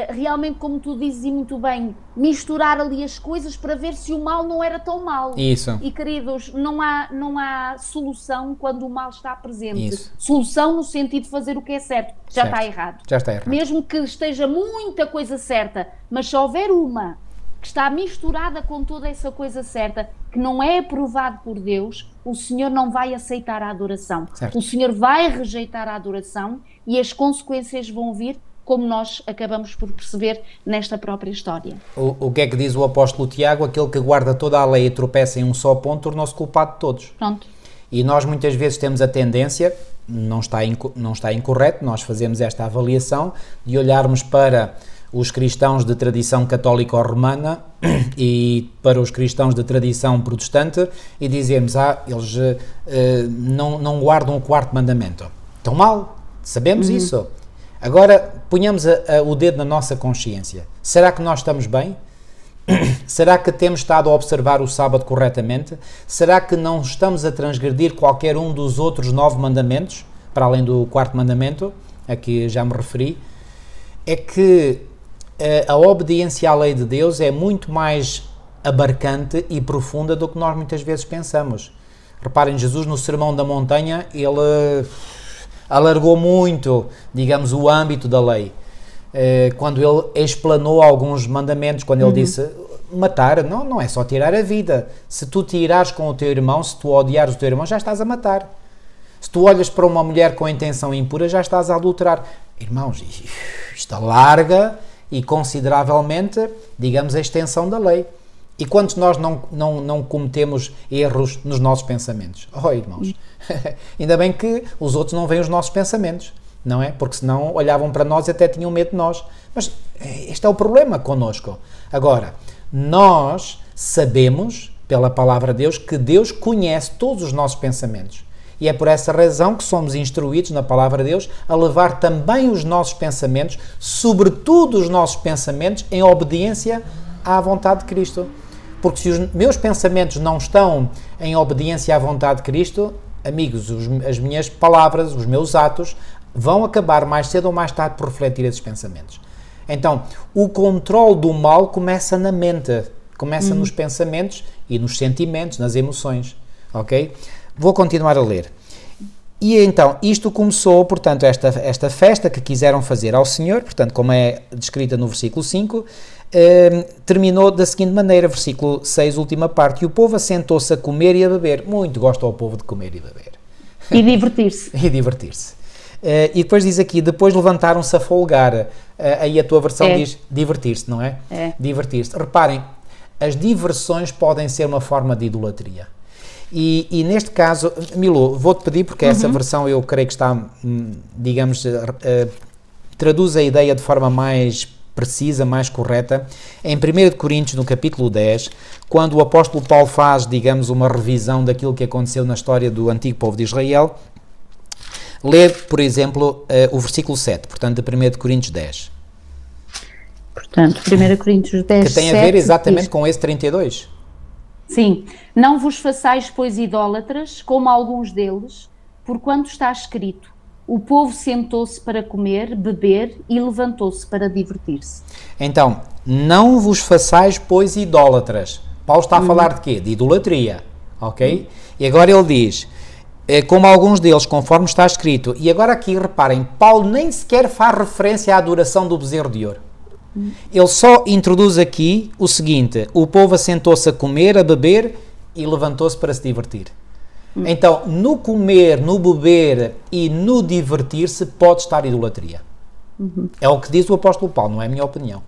realmente, como tu dizes e muito bem, misturar ali as coisas para ver se o mal não era tão mal. E queridos, não há solução quando o mal está presente. Solução no sentido de fazer o que é certo. Já está errado. Mesmo que esteja muita coisa certa, mas se houver uma que está misturada com toda essa coisa certa, que não é aprovado por Deus, o Senhor não vai aceitar a adoração. O Senhor vai rejeitar a adoração e as consequências vão vir, como nós acabamos por perceber nesta própria história. O que é que diz o apóstolo Tiago? Aquele que guarda toda a lei e tropeça em um só ponto tornou-se culpado de todos. Pronto. E nós muitas vezes temos a tendência, não está incorreto, nós fazemos esta avaliação de olharmos para os cristãos de tradição católica ou romana e para os cristãos de tradição protestante e dizemos: eles não guardam o 4º mandamento. Estão mal, sabemos isso. Agora, ponhamos o dedo na nossa consciência. Será que nós estamos bem? Será que temos estado a observar o sábado corretamente? Será que não estamos a transgredir qualquer um dos outros 9 mandamentos, para além do 4º mandamento, a que já me referi? É que a obediência à lei de Deus é muito mais abarcante e profunda do que nós muitas vezes pensamos. Reparem, Jesus no Sermão da Montanha, ele alargou muito, digamos, o âmbito da lei. Quando ele explanou alguns mandamentos, quando ele disse: matar não é só tirar a vida. Se tu te irares com o teu irmão, se tu odiares o teu irmão, já estás a matar. Se tu olhas para uma mulher com intenção impura, já estás a adulterar. Irmãos, isto alarga e consideravelmente, digamos, a extensão da lei. E quantos nós não cometemos erros nos nossos pensamentos? Oh, irmãos, ainda bem que os outros não veem os nossos pensamentos, não é? Porque senão olhavam para nós e até tinham medo de nós. Mas este é o problema connosco. Agora, nós sabemos, pela palavra de Deus, que Deus conhece todos os nossos pensamentos. E é por essa razão que somos instruídos na palavra de Deus a levar também os nossos pensamentos, sobretudo os nossos pensamentos, em obediência à vontade de Cristo. Porque se os meus pensamentos não estão em obediência à vontade de Cristo, amigos, as minhas palavras, os meus atos, vão acabar mais cedo ou mais tarde por refletir esses pensamentos. Então, o controle do mal começa na mente, começa nos pensamentos e nos sentimentos, nas emoções, ok? Vou continuar a ler. E então, isto começou, portanto, esta festa que quiseram fazer ao Senhor, portanto, como é descrita no versículo 5, terminou da seguinte maneira, versículo 6, última parte, e o povo assentou-se a comer e a beber. Muito gosta o povo de comer e beber. E divertir-se. E divertir-se. E depois diz aqui, depois levantaram-se a folgar. Aí a tua versão diz divertir-se, não é? Divertir-se. Reparem, as diversões podem ser uma forma de idolatria. E neste caso, Milu, vou-te pedir, porque essa versão eu creio que está, digamos, traduz a ideia de forma mais precisa, mais correta. Em 1 Coríntios, no capítulo 10, quando o apóstolo Paulo faz, digamos, uma revisão daquilo que aconteceu na história do antigo povo de Israel, lê, por exemplo, o versículo 7, portanto, de 1 Coríntios 10. Portanto, 1 Coríntios 10, que tem a ver exatamente com esse 32. Sim. Não vos façais, pois, idólatras, como alguns deles, porquanto está escrito, o povo sentou-se para comer, beber e levantou-se para divertir-se. Então, não vos façais, pois, idólatras. Paulo está a falar de quê? De idolatria, ok? E agora ele diz, como alguns deles, conforme está escrito, e agora aqui reparem, Paulo nem sequer faz referência à adoração do bezerro de ouro. Ele só introduz aqui o seguinte, o povo assentou-se a comer, a beber e levantou-se para se divertir. Então, no comer, no beber e no divertir-se pode estar idolatria. É o que diz o apóstolo Paulo, não é a minha opinião.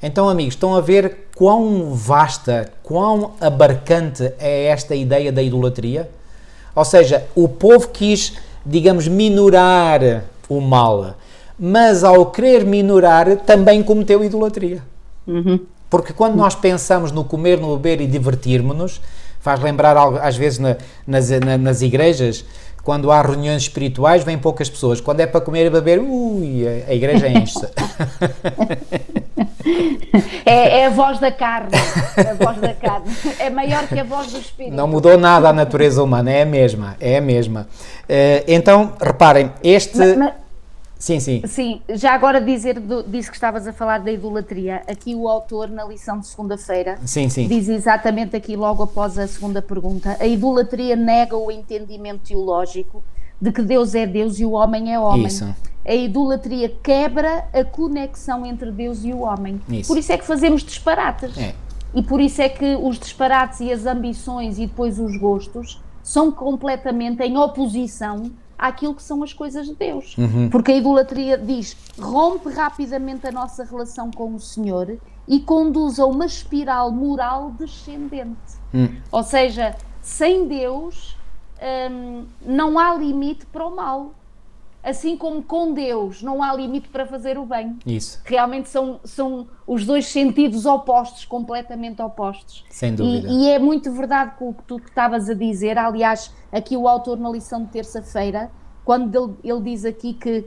Então, amigos, estão a ver quão vasta, quão abarcante é esta ideia da idolatria? Ou seja, o povo quis, digamos, minorar o mal, mas ao querer minorar, também cometeu idolatria. Porque quando nós pensamos no comer, no beber e divertirmos-nos, faz lembrar algo, às vezes nas igrejas, quando há reuniões espirituais, vêm poucas pessoas. Quando é para comer e beber, a igreja enche-se. É a voz da carne. A voz da carne. É maior que a voz do espírito. Não mudou nada a natureza humana, é a mesma. É a mesma. Então, reparem, Sim. Sim, já agora disse que estavas a falar da idolatria. Aqui o autor, na lição de segunda-feira, diz exatamente aqui, logo após a segunda pergunta, a idolatria nega o entendimento teológico de que Deus é Deus e o homem é homem. Isso. A idolatria quebra a conexão entre Deus e o homem. Isso. Por isso é que fazemos disparates. E por isso é que os disparates e as ambições e depois os gostos são completamente em oposição àquilo que são as coisas de Deus. Porque a idolatria diz, rompe rapidamente a nossa relação com o Senhor e conduz a uma espiral moral descendente. Ou seja, sem Deus não há limite para o mal. Assim como com Deus não há limite para fazer o bem. Isso. Realmente são os dois sentes opostos, completamente opostos. Sem dúvida. E é muito verdade com o que tu estavas a dizer. Aliás, aqui o autor na lição de terça-feira, quando ele diz aqui que,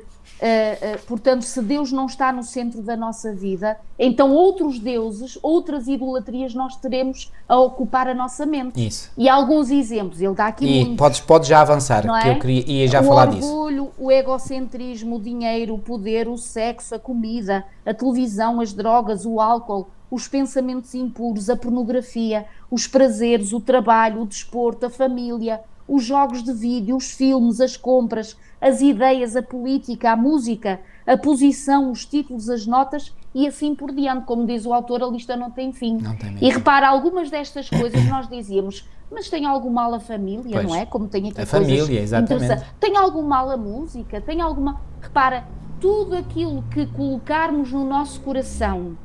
portanto, se Deus não está no centro da nossa vida, então outros deuses, outras idolatrias nós teremos a ocupar a nossa mente. Isso. E alguns exemplos, ele dá aqui muitos. Podes já avançar, que eu ia já falar disso. O orgulho, o egocentrismo, o dinheiro, o poder, o sexo, a comida, a televisão, as drogas, o álcool, os pensamentos impuros, a pornografia, os prazeres, o trabalho, o desporto, a família, os jogos de vídeo, os filmes, as compras, as ideias, a política, a música, a posição, os títulos, as notas e assim por diante. Como diz o autor, a lista não tem fim. E repara, algumas destas coisas nós dizíamos, mas tem algum mal a família, pois, não é? Como tem aqui a família, exatamente. Tem algum mal a música? Tem alguma... Repara, tudo aquilo que colocarmos no nosso coração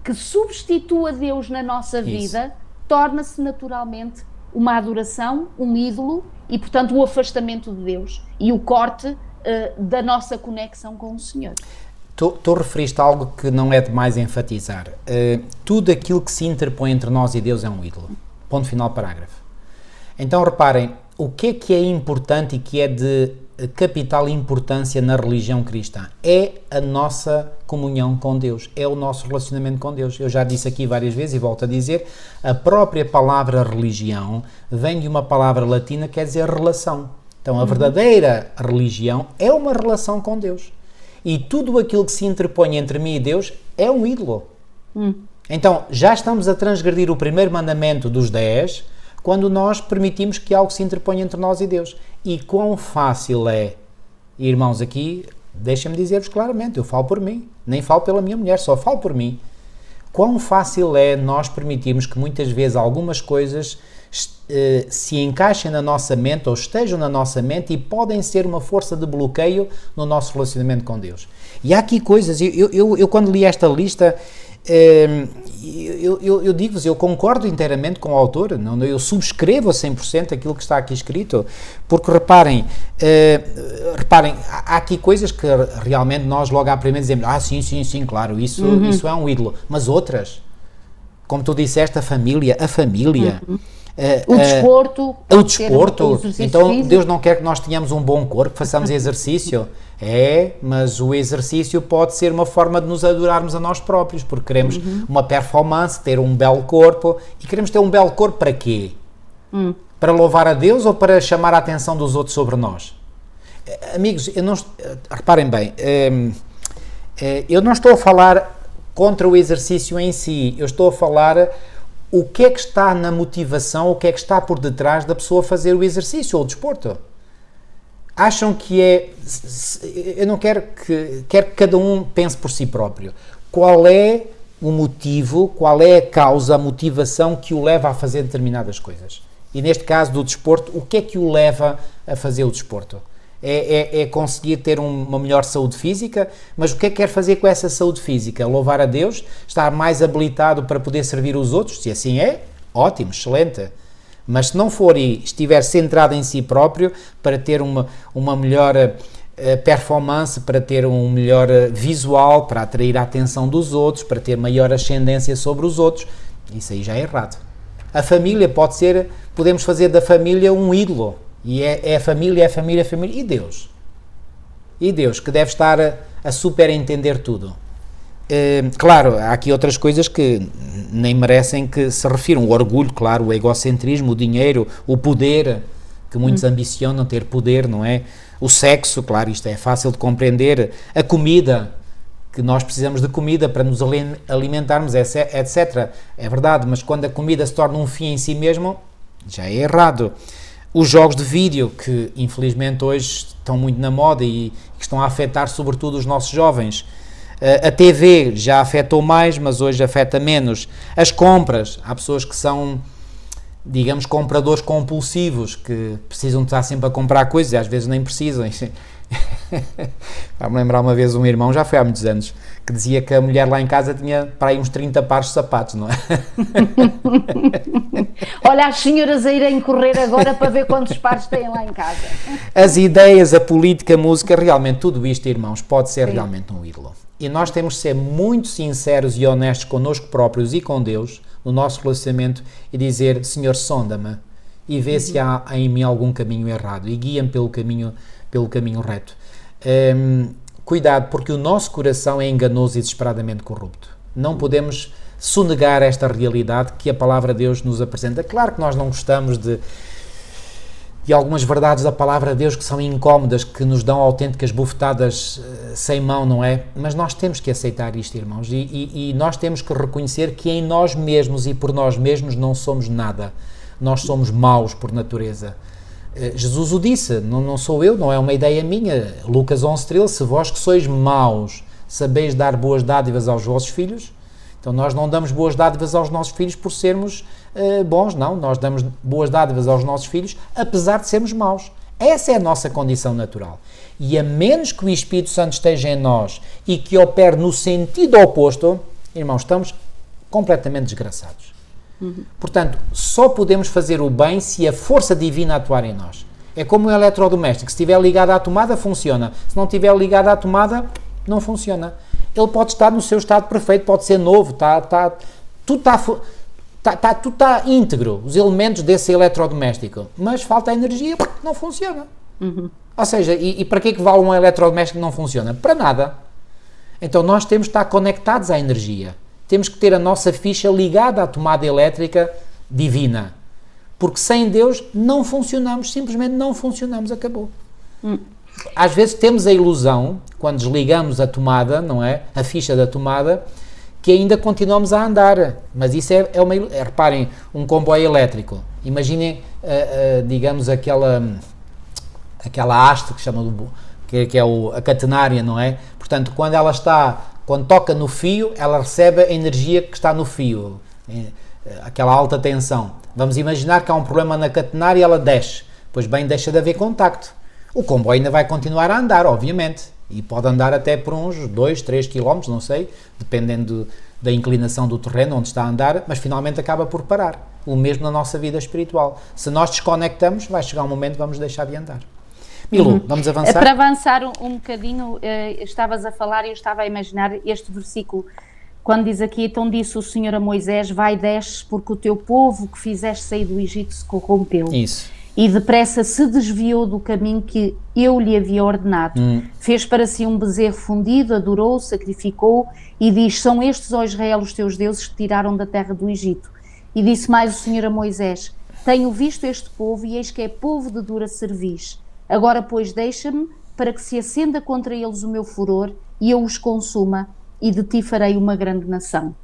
que substitua Deus na nossa vida, torna-se naturalmente uma adoração, um ídolo e, portanto, o afastamento de Deus e o corte da nossa conexão com o Senhor. Tu referiste a algo que não é demais enfatizar. Tudo aquilo que se interpõe entre nós e Deus é um ídolo. Ponto final, parágrafo. Então, reparem, o que é importante e que é de capital importância na religião cristã? É a nossa comunhão com Deus, é o nosso relacionamento com Deus. Eu já disse aqui várias vezes e volto a dizer, a própria palavra religião vem de uma palavra latina que quer dizer relação. Então, a verdadeira religião é uma relação com Deus. E tudo aquilo que se interpõe entre mim e Deus é um ídolo. Então, já estamos a transgredir o primeiro mandamento dos 10 quando nós permitimos que algo se interponha entre nós e Deus. E quão fácil é, irmãos, aqui, deixem-me dizer-vos claramente, eu falo por mim, nem falo pela minha mulher, só falo por mim. Quão fácil é nós permitirmos que muitas vezes algumas coisas se encaixem na nossa mente ou estejam na nossa mente e podem ser uma força de bloqueio no nosso relacionamento com Deus. E há aqui coisas, eu quando li esta lista, eu digo-vos, eu concordo inteiramente com o autor, eu subscrevo a 100% aquilo que está aqui escrito, porque reparem, há aqui coisas que realmente nós logo à primeira dizemos, sim, claro, isso é um ídolo, mas outras, como tu disseste, a família, o desporto, então físico. Deus não quer que nós tenhamos um bom corpo, que façamos exercício. Mas o exercício pode ser uma forma de nos adorarmos a nós próprios, porque queremos uma performance, ter um belo corpo. E queremos ter um belo corpo para quê? Para louvar a Deus ou para chamar a atenção dos outros sobre nós? Amigos, reparem bem, eu não estou a falar contra o exercício em si, eu estou a falar o que é que está na motivação, o que é que está por detrás da pessoa fazer o exercício ou o desporto. Acham que eu não quero que cada um pense por si próprio. Qual é o motivo, qual é a causa, a motivação que o leva a fazer determinadas coisas? E neste caso do desporto, o que é que o leva a fazer o desporto? É conseguir ter uma melhor saúde física, mas o que é que quer fazer com essa saúde física? Louvar a Deus? Estar mais habilitado para poder servir os outros? Se assim é, ótimo, excelente. Mas se não for e estiver centrado em si próprio, para ter uma melhor performance, para ter um melhor visual, para atrair a atenção dos outros, para ter maior ascendência sobre os outros, isso aí já é errado. A família podemos fazer da família um ídolo. E é a família. E Deus? E Deus, que deve estar a superentender tudo. Claro, há aqui outras coisas que nem merecem que se refiram. O orgulho, claro, o egocentrismo, o dinheiro, o poder, que muitos ambicionam ter poder, não é? O sexo, claro, isto é fácil de compreender. A comida, que nós precisamos de comida para nos alimentarmos, etc. É verdade, mas quando a comida se torna um fim em si mesmo, já é errado. Os jogos de vídeo, que infelizmente hoje estão muito na moda e que estão a afetar sobretudo os nossos jovens. A TV já afetou mais, mas hoje afeta menos. As compras, há pessoas que são, digamos, compradores compulsivos, que precisam de estar sempre a comprar coisas e às vezes nem precisam. Vai-me lembrar uma vez um irmão, já foi há muitos anos, que dizia que a mulher lá em casa tinha para aí uns 30 pares de sapatos, não é? Olha as senhoras a irem correr agora para ver quantos pares têm lá em casa. As ideias, a política, a música, realmente tudo isto, irmãos, pode ser realmente um ídolo. E nós temos de ser muito sinceros e honestos connosco próprios e com Deus, no nosso relacionamento, e dizer, Senhor, sonda-me e vê se há em mim algum caminho errado e guia-me pelo caminho reto. Cuidado, porque o nosso coração é enganoso e desesperadamente corrupto. Não podemos sonegar esta realidade que a palavra de Deus nos apresenta. Claro que nós não gostamos de algumas verdades da palavra de Deus que são incómodas, que nos dão autênticas bufetadas sem mão, não é? Mas nós temos que aceitar isto, irmãos, e nós temos que reconhecer que em nós mesmos e por nós mesmos não somos nada. Nós somos maus por natureza. Jesus o disse, não sou eu, não é uma ideia minha. Lucas 11:13, se vós que sois maus sabeis dar boas dádivas aos vossos filhos, então nós não damos boas dádivas aos nossos filhos por sermos bons, não, nós damos boas dádivas aos nossos filhos apesar de sermos maus. Essa é a nossa condição natural. E a menos que o Espírito Santo esteja em nós e que opere no sentido oposto, irmãos, estamos completamente desgraçados. Portanto, só podemos fazer o bem se a força divina atuar em nós. É como um eletrodoméstico, se estiver ligado à tomada, funciona. Se não estiver ligado à tomada, não funciona. Ele pode estar no seu estado perfeito, pode ser novo, tudo está íntegro, os elementos desse eletrodoméstico, mas falta energia, não funciona. Ou seja, e para que vale um eletrodoméstico que não funciona? Para nada. Então nós temos que estar conectados à energia. Temos que ter a nossa ficha ligada à tomada elétrica divina. Porque sem Deus não funcionamos, simplesmente não funcionamos, acabou. Às vezes temos a ilusão, quando desligamos a tomada, não é? A ficha da tomada, que ainda continuamos a andar. Mas isso é uma... reparem, um comboio elétrico. Imaginem, digamos, aquela haste que chama que é a catenária, não é? Portanto, quando toca no fio, ela recebe a energia que está no fio, aquela alta tensão. Vamos imaginar que há um problema na catenária e ela desce, pois bem, deixa de haver contacto. O comboio ainda vai continuar a andar, obviamente, e pode andar até por uns 2, 3 km, não sei, dependendo da inclinação do terreno onde está a andar, mas finalmente acaba por parar. O mesmo na nossa vida espiritual. Se nós desconectamos, vai chegar um momento que vamos deixar de andar. Milu, vamos avançar? Para avançar um bocadinho, estavas a falar e eu estava a imaginar este versículo, quando diz aqui, então disse o Senhor a Moisés, vai, desce, porque o teu povo que fizeste sair do Egito se corrompeu. Isso. E depressa se desviou do caminho que eu lhe havia ordenado. Fez para si um bezerro fundido, adorou, sacrificou, e diz, são estes, ó Israel, os teus deuses que tiraram da terra do Egito. E disse mais o Senhor a Moisés, tenho visto este povo, e eis que é povo de dura cerviz. Agora, pois, deixa-me para que se acenda contra eles o meu furor e eu os consuma, e de ti farei uma grande nação.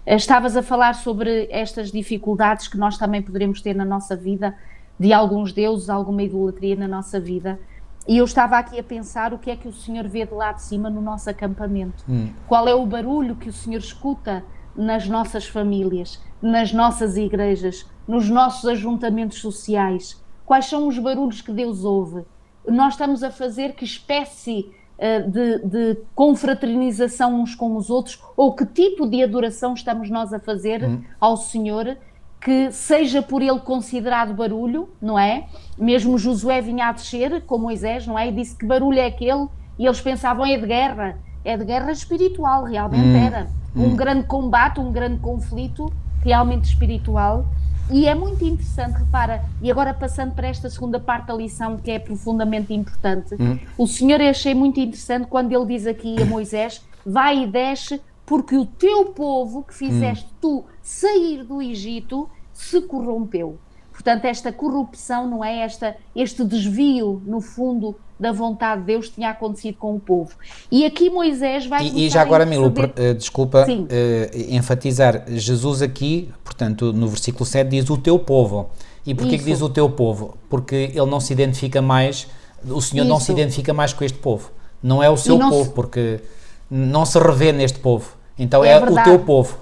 Estavas a falar sobre estas dificuldades que nós também poderemos ter na nossa vida, de alguns deuses, alguma idolatria na nossa vida, e eu estava aqui a pensar o que é que o Senhor vê de lá de cima no nosso acampamento. Qual é o barulho que o Senhor escuta nas nossas famílias, nas nossas igrejas, nos nossos ajuntamentos sociais? Quais são os barulhos que Deus ouve? Nós estamos a fazer que espécie de confraternização uns com os outros, ou que tipo de adoração estamos nós a fazer ao Senhor, que seja por ele considerado barulho, não é? Mesmo Josué vinha a descer com Moisés, não é? E disse que barulho é aquele, e eles pensavam é de guerra espiritual, realmente era. Um grande combate, um grande conflito, realmente espiritual. E é muito interessante, repara, e agora passando para esta segunda parte da lição, que é profundamente importante, o Senhor achei muito interessante quando ele diz aqui a Moisés, vai e desce, porque o teu povo que fizeste tu sair do Egito se corrompeu. Portanto, esta corrupção, não é? Este desvio, no fundo, da vontade de Deus tinha acontecido com o povo. E aqui Moisés vai... E já agora, Milu, desculpa enfatizar, Jesus aqui, portanto, no versículo 7 diz o teu povo. E porquê que diz o teu povo? Porque ele não se identifica mais, o Senhor não se identifica mais com este povo. Não é o seu povo, porque não se revê neste povo. Então é o teu povo.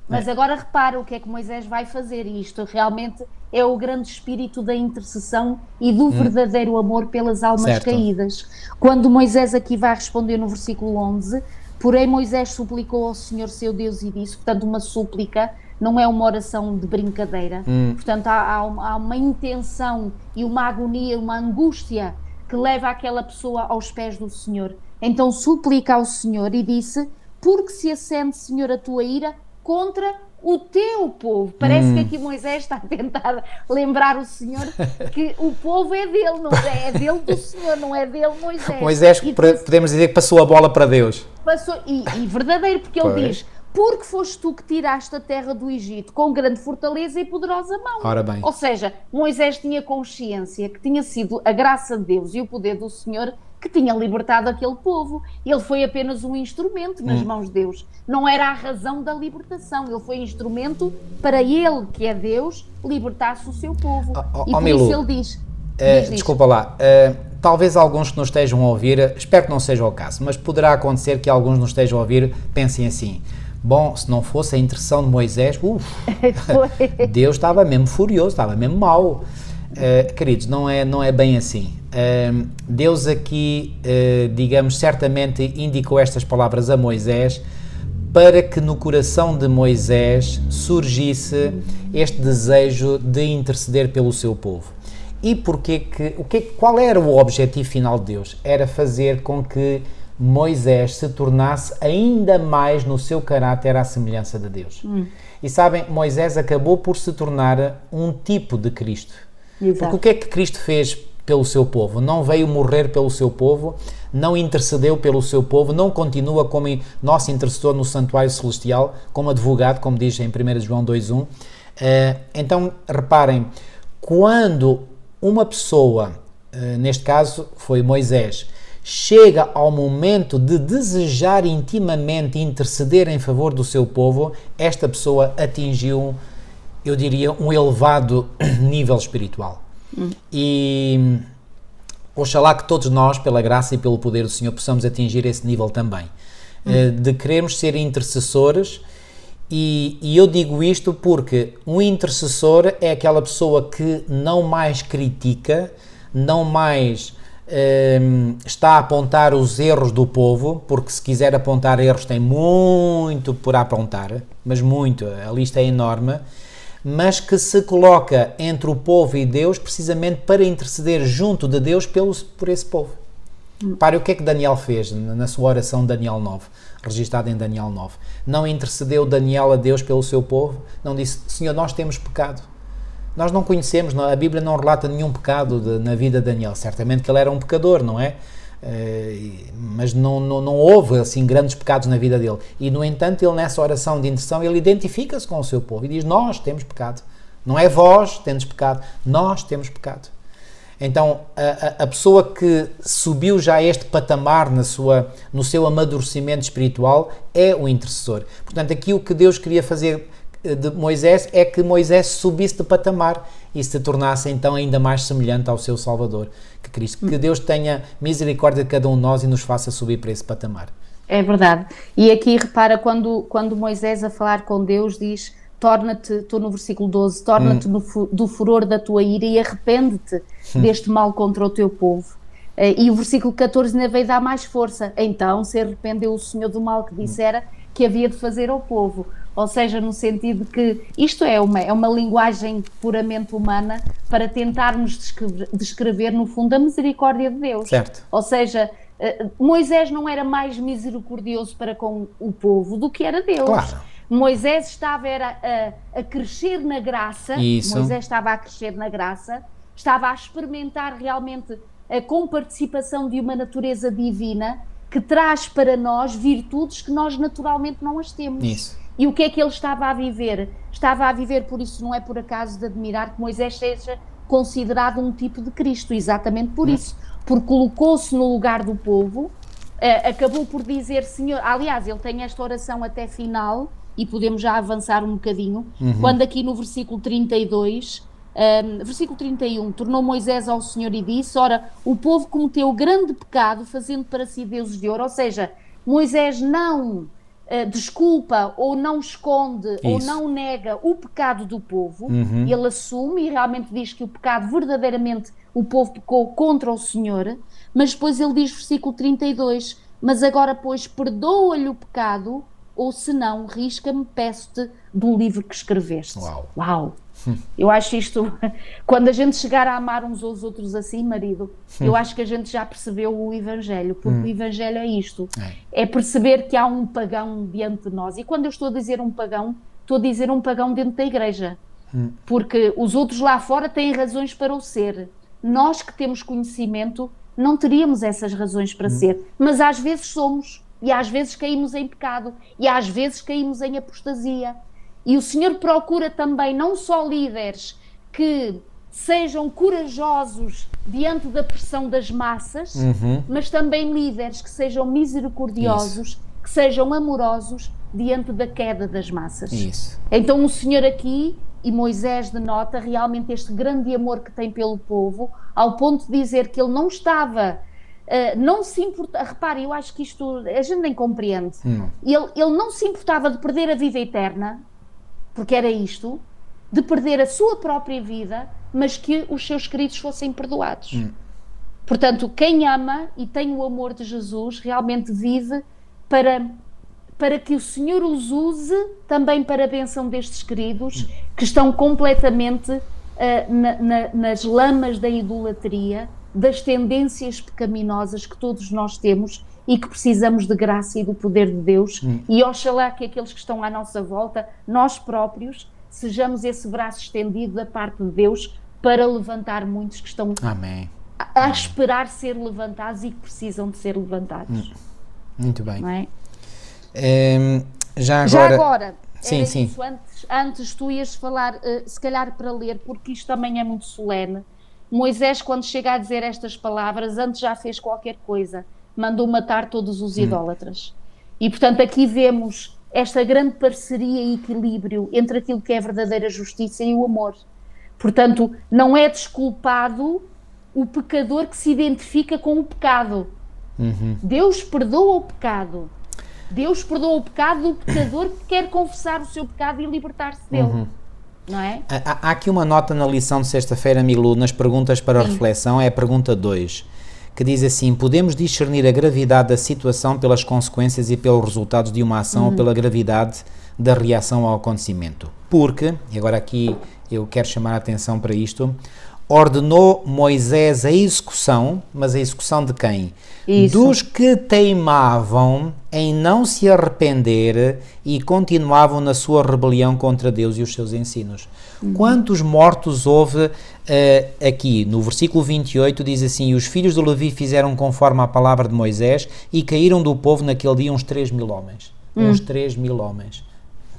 Mas agora repara o que é que Moisés vai fazer, e isto realmente é o grande espírito da intercessão e do verdadeiro amor pelas almas caídas. Quando Moisés aqui vai responder no versículo 11, porém Moisés suplicou ao Senhor seu Deus e disse, portanto uma súplica, não é uma oração de brincadeira, portanto há uma intenção e uma agonia, uma angústia que leva aquela pessoa aos pés do Senhor. Então suplica ao Senhor e disse, porque se acende, Senhor, a tua ira contra o teu povo. Parece que aqui Moisés está a tentar lembrar o Senhor que o povo é dele, não é? É dele do Senhor, não é dele Moisés. Moisés, podemos dizer que passou a bola para Deus. Passou, e verdadeiro, porque ele diz, porque foste tu que tiraste a terra do Egito com grande fortaleza e poderosa mão. Ora bem. Ou seja, Moisés tinha consciência que tinha sido a graça de Deus e o poder do Senhor que tinha libertado aquele povo. Ele foi apenas um instrumento nas mãos de Deus. Não era a razão da libertação. Ele foi instrumento para ele, que é Deus, libertasse o seu povo. E por Milu, isso ele diz... desculpa lá, talvez alguns que nos estejam a ouvir, espero que não seja o caso, mas poderá acontecer que alguns nos estejam a ouvir, pensem assim, bom, se não fosse a intercessão de Moisés, Deus estava mesmo furioso, estava mesmo mau. Queridos, não é bem assim. Deus aqui, digamos, certamente indicou estas palavras a Moisés para que no coração de Moisés surgisse este desejo de interceder pelo seu povo. E qual era o objetivo final de Deus? Era fazer com que Moisés se tornasse ainda mais no seu caráter à semelhança de Deus. E sabem, Moisés acabou por se tornar um tipo de Cristo. Exato. Porque o que é que Cristo fez pelo seu povo? Não veio morrer pelo seu povo, não intercedeu pelo seu povo, não continua como nosso intercessor no santuário celestial, como advogado, como diz em 1 João 2:1. Então, reparem, quando uma pessoa, neste caso foi Moisés, chega ao momento de desejar intimamente interceder em favor do seu povo, esta pessoa atingiu, eu diria, um elevado nível espiritual. E oxalá que todos nós, pela graça e pelo poder do Senhor, possamos atingir esse nível também, de querermos ser intercessores. E eu digo isto porque um intercessor é aquela pessoa que não mais critica, não mais está a apontar os erros do povo, porque se quiser apontar erros tem muito por apontar, mas muito, a lista é enorme, mas que se coloca entre o povo e Deus precisamente para interceder junto de Deus por esse povo. Para o que é que Daniel fez na sua oração Daniel 9, registada em Daniel 9? Não intercedeu Daniel a Deus pelo seu povo, não disse, Senhor, nós temos pecado. Nós não conhecemos, a Bíblia não relata nenhum pecado na vida de Daniel. Certamente que ele era um pecador, não é? Mas não houve assim grandes pecados na vida dele. E, no entanto, ele nessa oração de intercessão, ele identifica-se com o seu povo e diz, nós temos pecado. Não é vós tendes pecado, nós temos pecado. Então, a pessoa que subiu já a este patamar no seu amadurecimento espiritual é o intercessor. Portanto, aqui o que Deus queria fazer de Moisés é que Moisés subisse de patamar e se tornasse então ainda mais semelhante ao seu Salvador, que Cristo. Que Deus tenha misericórdia de cada um de nós e nos faça subir para esse patamar. É verdade. E aqui repara quando Moisés a falar com Deus diz, torna-te, estou no versículo 12, torna-te do furor da tua ira e arrepende-te deste mal contra o teu povo. E o versículo 14 ainda veio dar mais força. Então se arrependeu o Senhor do mal que dissera que havia de fazer ao povo. Ou seja, no sentido que isto é uma linguagem puramente humana para tentarmos descrever, no fundo, a misericórdia de Deus. Certo. Ou seja, Moisés não era mais misericordioso para com o povo do que era Deus. Claro. Moisés estava a crescer na graça. Isso. Moisés estava a crescer na graça, estava a experimentar realmente a comparticipação de uma natureza divina que traz para nós virtudes que nós naturalmente não as temos. Isso. E o que é que ele estava a viver? Estava a viver, por isso não é por acaso de admirar que Moisés seja considerado um tipo de Cristo, exatamente por isso, porque colocou-se no lugar do povo, acabou por dizer, Senhor, aliás, ele tem esta oração até final, e podemos já avançar um bocadinho, quando aqui no versículo 32, versículo 31, tornou Moisés ao Senhor e disse, ora, o povo cometeu grande pecado, fazendo para si deuses de ouro, ou seja, Moisés não desculpa ou não esconde ou não nega o pecado do povo, ele assume e realmente diz que o pecado verdadeiramente o povo pecou contra o Senhor, mas depois ele diz versículo 32, mas agora pois perdoa-lhe o pecado ou se não risca-me, peço-te do livro que escreveste. Uau. Eu acho isto, quando a gente chegar a amar uns aos outros assim, marido, eu acho que a gente já percebeu o Evangelho, porque o Evangelho é isto, é perceber que há um pagão diante de nós, e quando eu estou a dizer um pagão, estou a dizer um pagão dentro da igreja, porque os outros lá fora têm razões para o ser, nós que temos conhecimento não teríamos essas razões para ser, mas às vezes somos, e às vezes caímos em pecado, e às vezes caímos em apostasia. E o Senhor procura também não só líderes que sejam corajosos diante da pressão das massas, mas também líderes que sejam misericordiosos, que sejam amorosos diante da queda das massas. Isso. Então o Senhor aqui, e Moisés denota realmente este grande amor que tem pelo povo, ao ponto de dizer que ele não estava... não se importa, repare, eu acho que isto a gente nem compreende. Ele não se importava de perder a vida eterna, porque era isto, de perder a sua própria vida, mas que os seus queridos fossem perdoados. Portanto, quem ama e tem o amor de Jesus realmente vive para para que o Senhor os use também para a bênção destes queridos que estão completamente nas lamas da idolatria, das tendências pecaminosas que todos nós temos e que precisamos de graça e do poder de Deus. E oxalá que aqueles que estão à nossa volta, nós próprios, sejamos esse braço estendido da parte de Deus para levantar muitos que estão Amém. a esperar ser levantados e que precisam de ser levantados. Muito bem. Não é? Já agora sim. Isso, antes tu ias falar, se calhar para ler, porque isto também é muito solene. Moisés, quando chega a dizer estas palavras, antes já fez qualquer coisa, mandou matar todos os idólatras. E portanto aqui vemos esta grande parceria e equilíbrio entre aquilo que é a verdadeira justiça e o amor. Portanto, não é desculpado o pecador que se identifica com o pecado. Deus perdoa o pecado. Deus perdoa o pecado do pecador que quer confessar o seu pecado e libertar-se dele. Não é? Há aqui uma nota na lição de sexta-feira, Milu, nas perguntas para reflexão, é a pergunta 2, que diz assim: podemos discernir a gravidade da situação pelas consequências e pelos resultados de uma ação ou pela gravidade da reação ao acontecimento? Porque, e agora aqui eu quero chamar a atenção para isto, ordenou Moisés a execução, mas a execução de quem? Isso. Dos que teimavam em não se arrepender e continuavam na sua rebelião contra Deus e os seus ensinos. Quantos mortos houve aqui? No versículo 28 diz assim: e os filhos de Levi fizeram conforme a palavra de Moisés e caíram do povo naquele dia uns 3.000 homens. Uns 3.000 homens.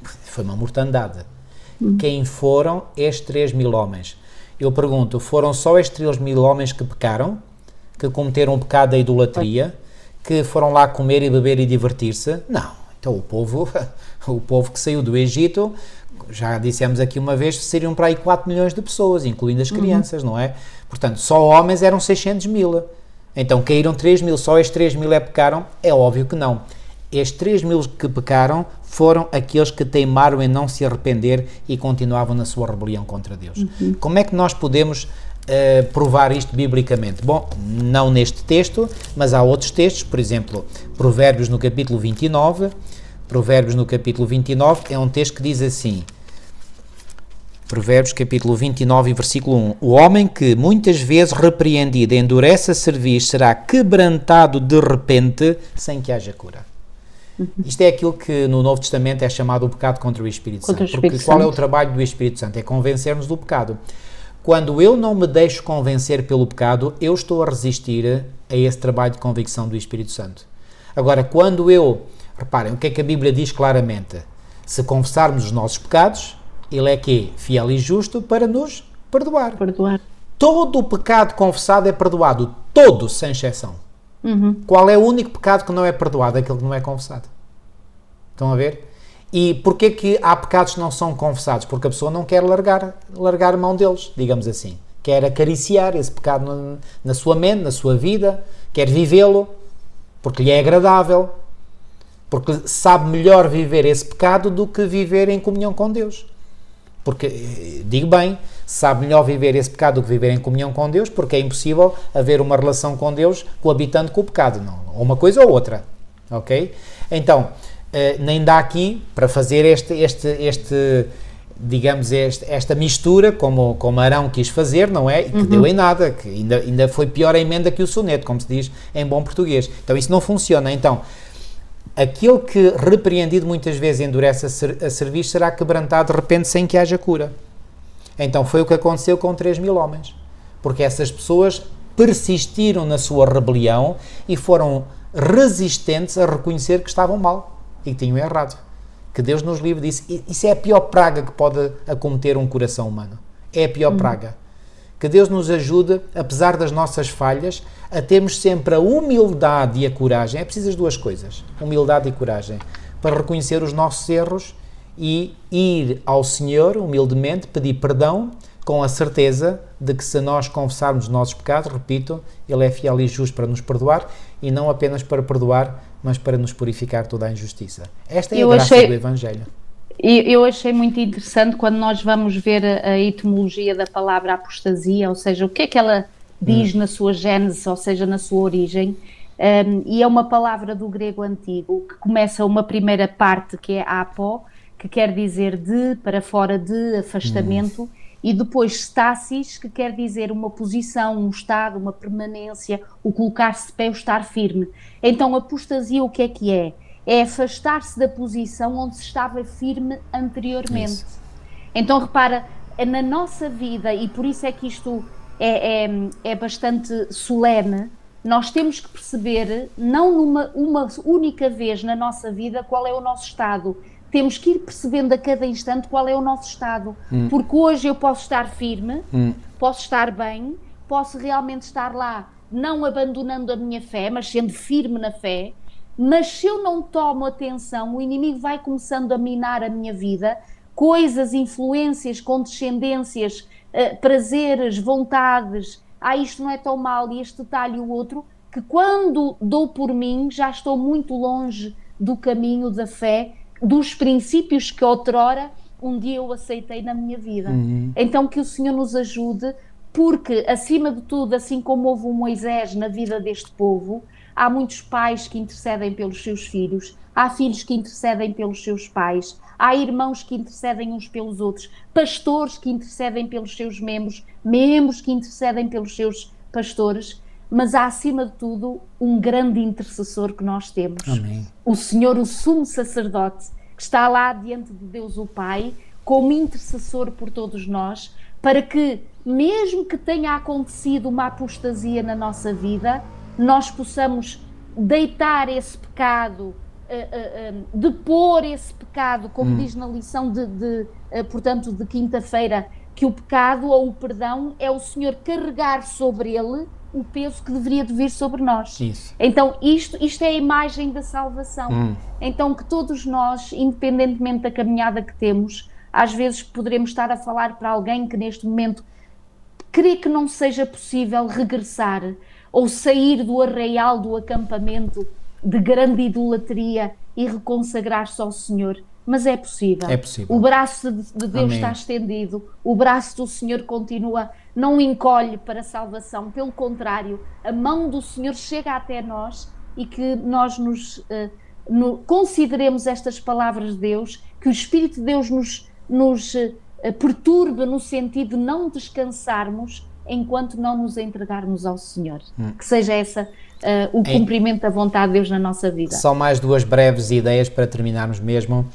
Foi uma mortandade. Quem foram estes 3.000 homens? Eu pergunto, foram só estes 3.000 homens que pecaram? Que cometeram o pecado da idolatria? Que foram lá comer e beber e divertir-se? Não. Então o povo que saiu do Egito, já dissemos aqui uma vez, seriam para aí 4 milhões de pessoas, incluindo as crianças, não é? Portanto, só homens eram 600.000. Então caíram 3.000, só estes 3.000 é pecaram? É óbvio que não. Estes 3.000 que pecaram foram aqueles que teimaram em não se arrepender e continuavam na sua rebelião contra Deus. Como é que nós podemos provar isto biblicamente? Bom, não neste texto, mas há outros textos, por exemplo, Provérbios no capítulo 29. Provérbios no capítulo 29 é um texto que diz assim, Provérbios capítulo 29 versículo 1: o homem que muitas vezes repreendido endurece a cerviz será quebrantado de repente sem que haja cura. Isto é aquilo que no Novo Testamento é chamado o pecado contra o Espírito Santo. Porque qual é o trabalho do Espírito Santo? É convencer-nos do pecado. Quando eu não me deixo convencer pelo pecado, eu estou a resistir a esse trabalho de convicção do Espírito Santo. Agora, quando reparem, o que é que a Bíblia diz claramente? Se confessarmos os nossos pecados, Ele é que é fiel e justo para nos perdoar. Todo o pecado confessado é perdoado, todo, sem exceção. Qual é o único pecado que não é perdoado? Aquele que não é confessado. Estão a ver? E porquê que há pecados que não são confessados? Porque a pessoa não quer largar a mão deles, digamos assim. Quer acariciar esse pecado na sua mente, na sua vida, quer vivê-lo, porque lhe é agradável, porque sabe melhor viver esse pecado do que viver em comunhão com Deus. Porque, digo bem, sabe melhor viver esse pecado do que viver em comunhão com Deus, porque é impossível haver uma relação com Deus coabitando com o pecado, não, ou uma coisa ou outra, ok? Então, nem dá aqui para fazer digamos, esta mistura, como Arão quis fazer, não é? E que deu em nada, que ainda foi pior a emenda que o soneto, como se diz em bom português. Então, isso não funciona. Então, aquele que repreendido muitas vezes endurece a cerviz será quebrantado de repente sem que haja cura. Então foi o que aconteceu com 3.000 homens, porque essas pessoas persistiram na sua rebelião e foram resistentes a reconhecer que estavam mal e que tinham errado. Que Deus nos livre disso. Isso é a pior praga que pode acometer um coração humano. É a pior praga. Que Deus nos ajude, apesar das nossas falhas, a termos sempre a humildade e a coragem. É preciso as duas coisas, humildade e coragem, para reconhecer os nossos erros e ir ao Senhor, humildemente, pedir perdão, com a certeza de que se nós confessarmos os nossos pecados, repito, Ele é fiel e justo para nos perdoar, e não apenas para perdoar, mas para nos purificar toda a injustiça. Esta é a graça do Evangelho. Eu achei muito interessante quando nós vamos ver a etimologia da palavra apostasia, ou seja, o que é que ela diz na sua gênese, ou seja, na sua origem, E é uma palavra do grego antigo que começa uma primeira parte que é apo, que quer dizer de, para fora de, afastamento, e depois stasis, que quer dizer uma posição, um estado, uma permanência, o colocar-se de pé, o estar firme. Então, apostasia o que é que é? É afastar-se da posição onde se estava firme anteriormente. Isso. Então, repara, na nossa vida, e por isso é que isto é bastante solene, nós temos que perceber, não numa uma única vez na nossa vida, qual é o nosso estado. Temos que ir percebendo a cada instante qual é o nosso estado. Porque hoje eu posso estar firme, posso estar bem, posso realmente estar lá, não abandonando a minha fé, mas sendo firme na fé. Mas se eu não tomo atenção, o inimigo vai começando a minar a minha vida, coisas, influências, condescendências, prazeres, vontades, isto não é tão mal, e este detalhe e o outro, que quando dou por mim, já estou muito longe do caminho da fé, dos princípios que outrora um dia eu aceitei na minha vida. Então que o Senhor nos ajude, porque acima de tudo, assim como houve um Moisés na vida deste povo, há muitos pais que intercedem pelos seus filhos, há filhos que intercedem pelos seus pais, há irmãos que intercedem uns pelos outros, pastores que intercedem pelos seus membros, membros que intercedem pelos seus pastores, mas há acima de tudo um grande intercessor que nós temos. Amém. O Senhor, o sumo sacerdote, que está lá diante de Deus o Pai, como intercessor por todos nós, para que, mesmo que tenha acontecido uma apostasia na nossa vida, nós possamos deitar esse pecado, depor esse pecado, como diz na lição portanto, de quinta-feira, que o pecado ou o perdão é o Senhor carregar sobre ele o peso que deveria de vir sobre nós. Isso. Então isto é a imagem da salvação. Então que todos nós, independentemente da caminhada que temos, às vezes poderemos estar a falar para alguém que neste momento crê que não seja possível regressar ou sair do arraial do acampamento de grande idolatria e reconsagrar-se ao Senhor. Mas é possível. É possível. O braço de Deus Amém. está estendido, o braço do Senhor continua, não encolhe para a salvação, pelo contrário, a mão do Senhor chega até nós e que nós consideremos estas palavras de Deus, que o Espírito de Deus nos perturbe no sentido de não descansarmos enquanto não nos entregarmos ao Senhor. Que seja essa o cumprimento da vontade de Deus na nossa vida. Só mais duas breves ideias para terminarmos mesmo.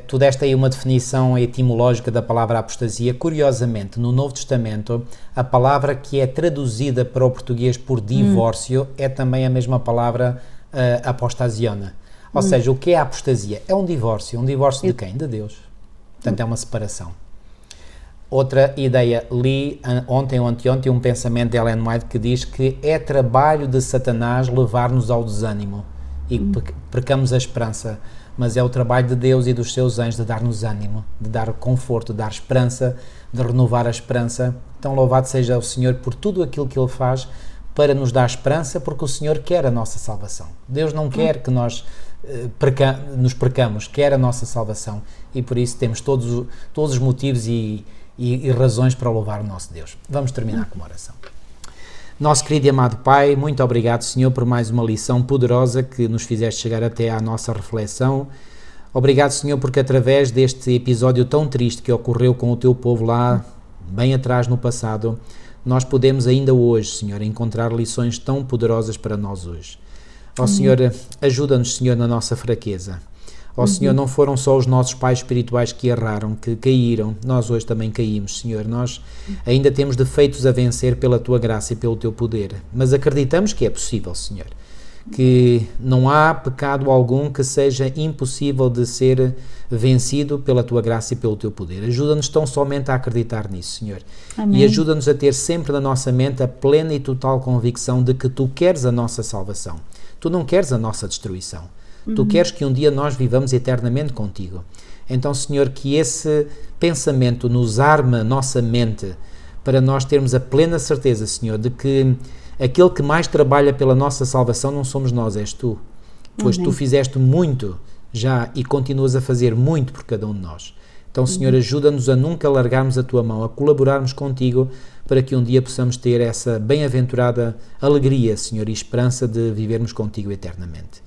Tu deste aí uma definição etimológica da palavra apostasia. Curiosamente, no Novo Testamento, a palavra que é traduzida para o português por divórcio é também a mesma palavra apostasiona. Ou seja, o que é a apostasia? É um divórcio. Um divórcio de quem? De Deus. Portanto, é uma separação. Outra ideia, li ontem ou anteontem um pensamento de Ellen White que diz que é trabalho de Satanás levar-nos ao desânimo e que percamos a esperança, mas é o trabalho de Deus e dos seus anjos de dar-nos ânimo, de dar conforto, de dar esperança, de renovar a esperança. Então louvado seja o Senhor por tudo aquilo que Ele faz para nos dar esperança, porque o Senhor quer a nossa salvação. Deus não quer que nós nos percamos, quer a nossa salvação, e por isso temos todos os motivos e razões para louvar o nosso Deus. Vamos terminar com uma oração. Nosso querido e amado Pai, muito obrigado, Senhor, por mais uma lição poderosa que nos fizeste chegar até à nossa reflexão. Obrigado, Senhor, porque através deste episódio tão triste que ocorreu com o teu povo lá, bem atrás no passado, nós podemos ainda hoje, Senhor, encontrar lições tão poderosas para nós hoje. Ó Senhor, ajuda-nos, Senhor, na nossa fraqueza. Ó Senhor, não foram só os nossos pais espirituais que erraram, que caíram, nós hoje também caímos, Senhor. Nós ainda temos defeitos a vencer pela Tua graça e pelo Teu poder, mas acreditamos que é possível, Senhor, que não há pecado algum que seja impossível de ser vencido pela Tua graça e pelo Teu poder. Ajuda-nos tão somente a acreditar nisso, Senhor. Amém. E ajuda-nos a ter sempre na nossa mente a plena e total convicção de que Tu queres a nossa salvação. Tu não queres a nossa destruição. Tu queres que um dia nós vivamos eternamente contigo. Então, Senhor, que esse pensamento nos arme a nossa mente para nós termos a plena certeza, Senhor, de que aquele que mais trabalha pela nossa salvação não somos nós, és Tu. Pois Tu fizeste muito já e continuas a fazer muito por cada um de nós. Então, Senhor, ajuda-nos a nunca largarmos a Tua mão, a colaborarmos contigo, para que um dia possamos ter essa bem-aventurada alegria, Senhor, e esperança de vivermos contigo eternamente.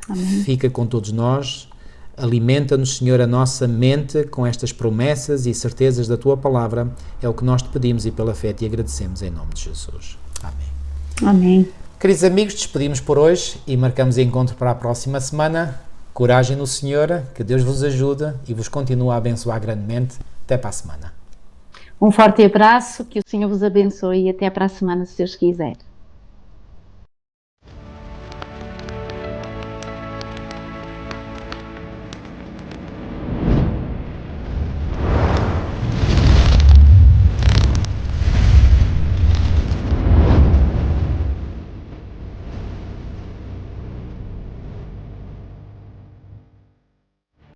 Amém. Fica com todos nós, alimenta-nos, Senhor, a nossa mente com estas promessas e certezas da Tua palavra. É o que nós te pedimos e pela fé te agradecemos em nome de Jesus. Amém. Amém. Queridos amigos, despedimos por hoje e marcamos encontro para a próxima semana. Coragem no Senhor, que Deus vos ajude e vos continue a abençoar grandemente. Até para a semana. Um forte abraço, que o Senhor vos abençoe e até para a semana, se Deus quiser.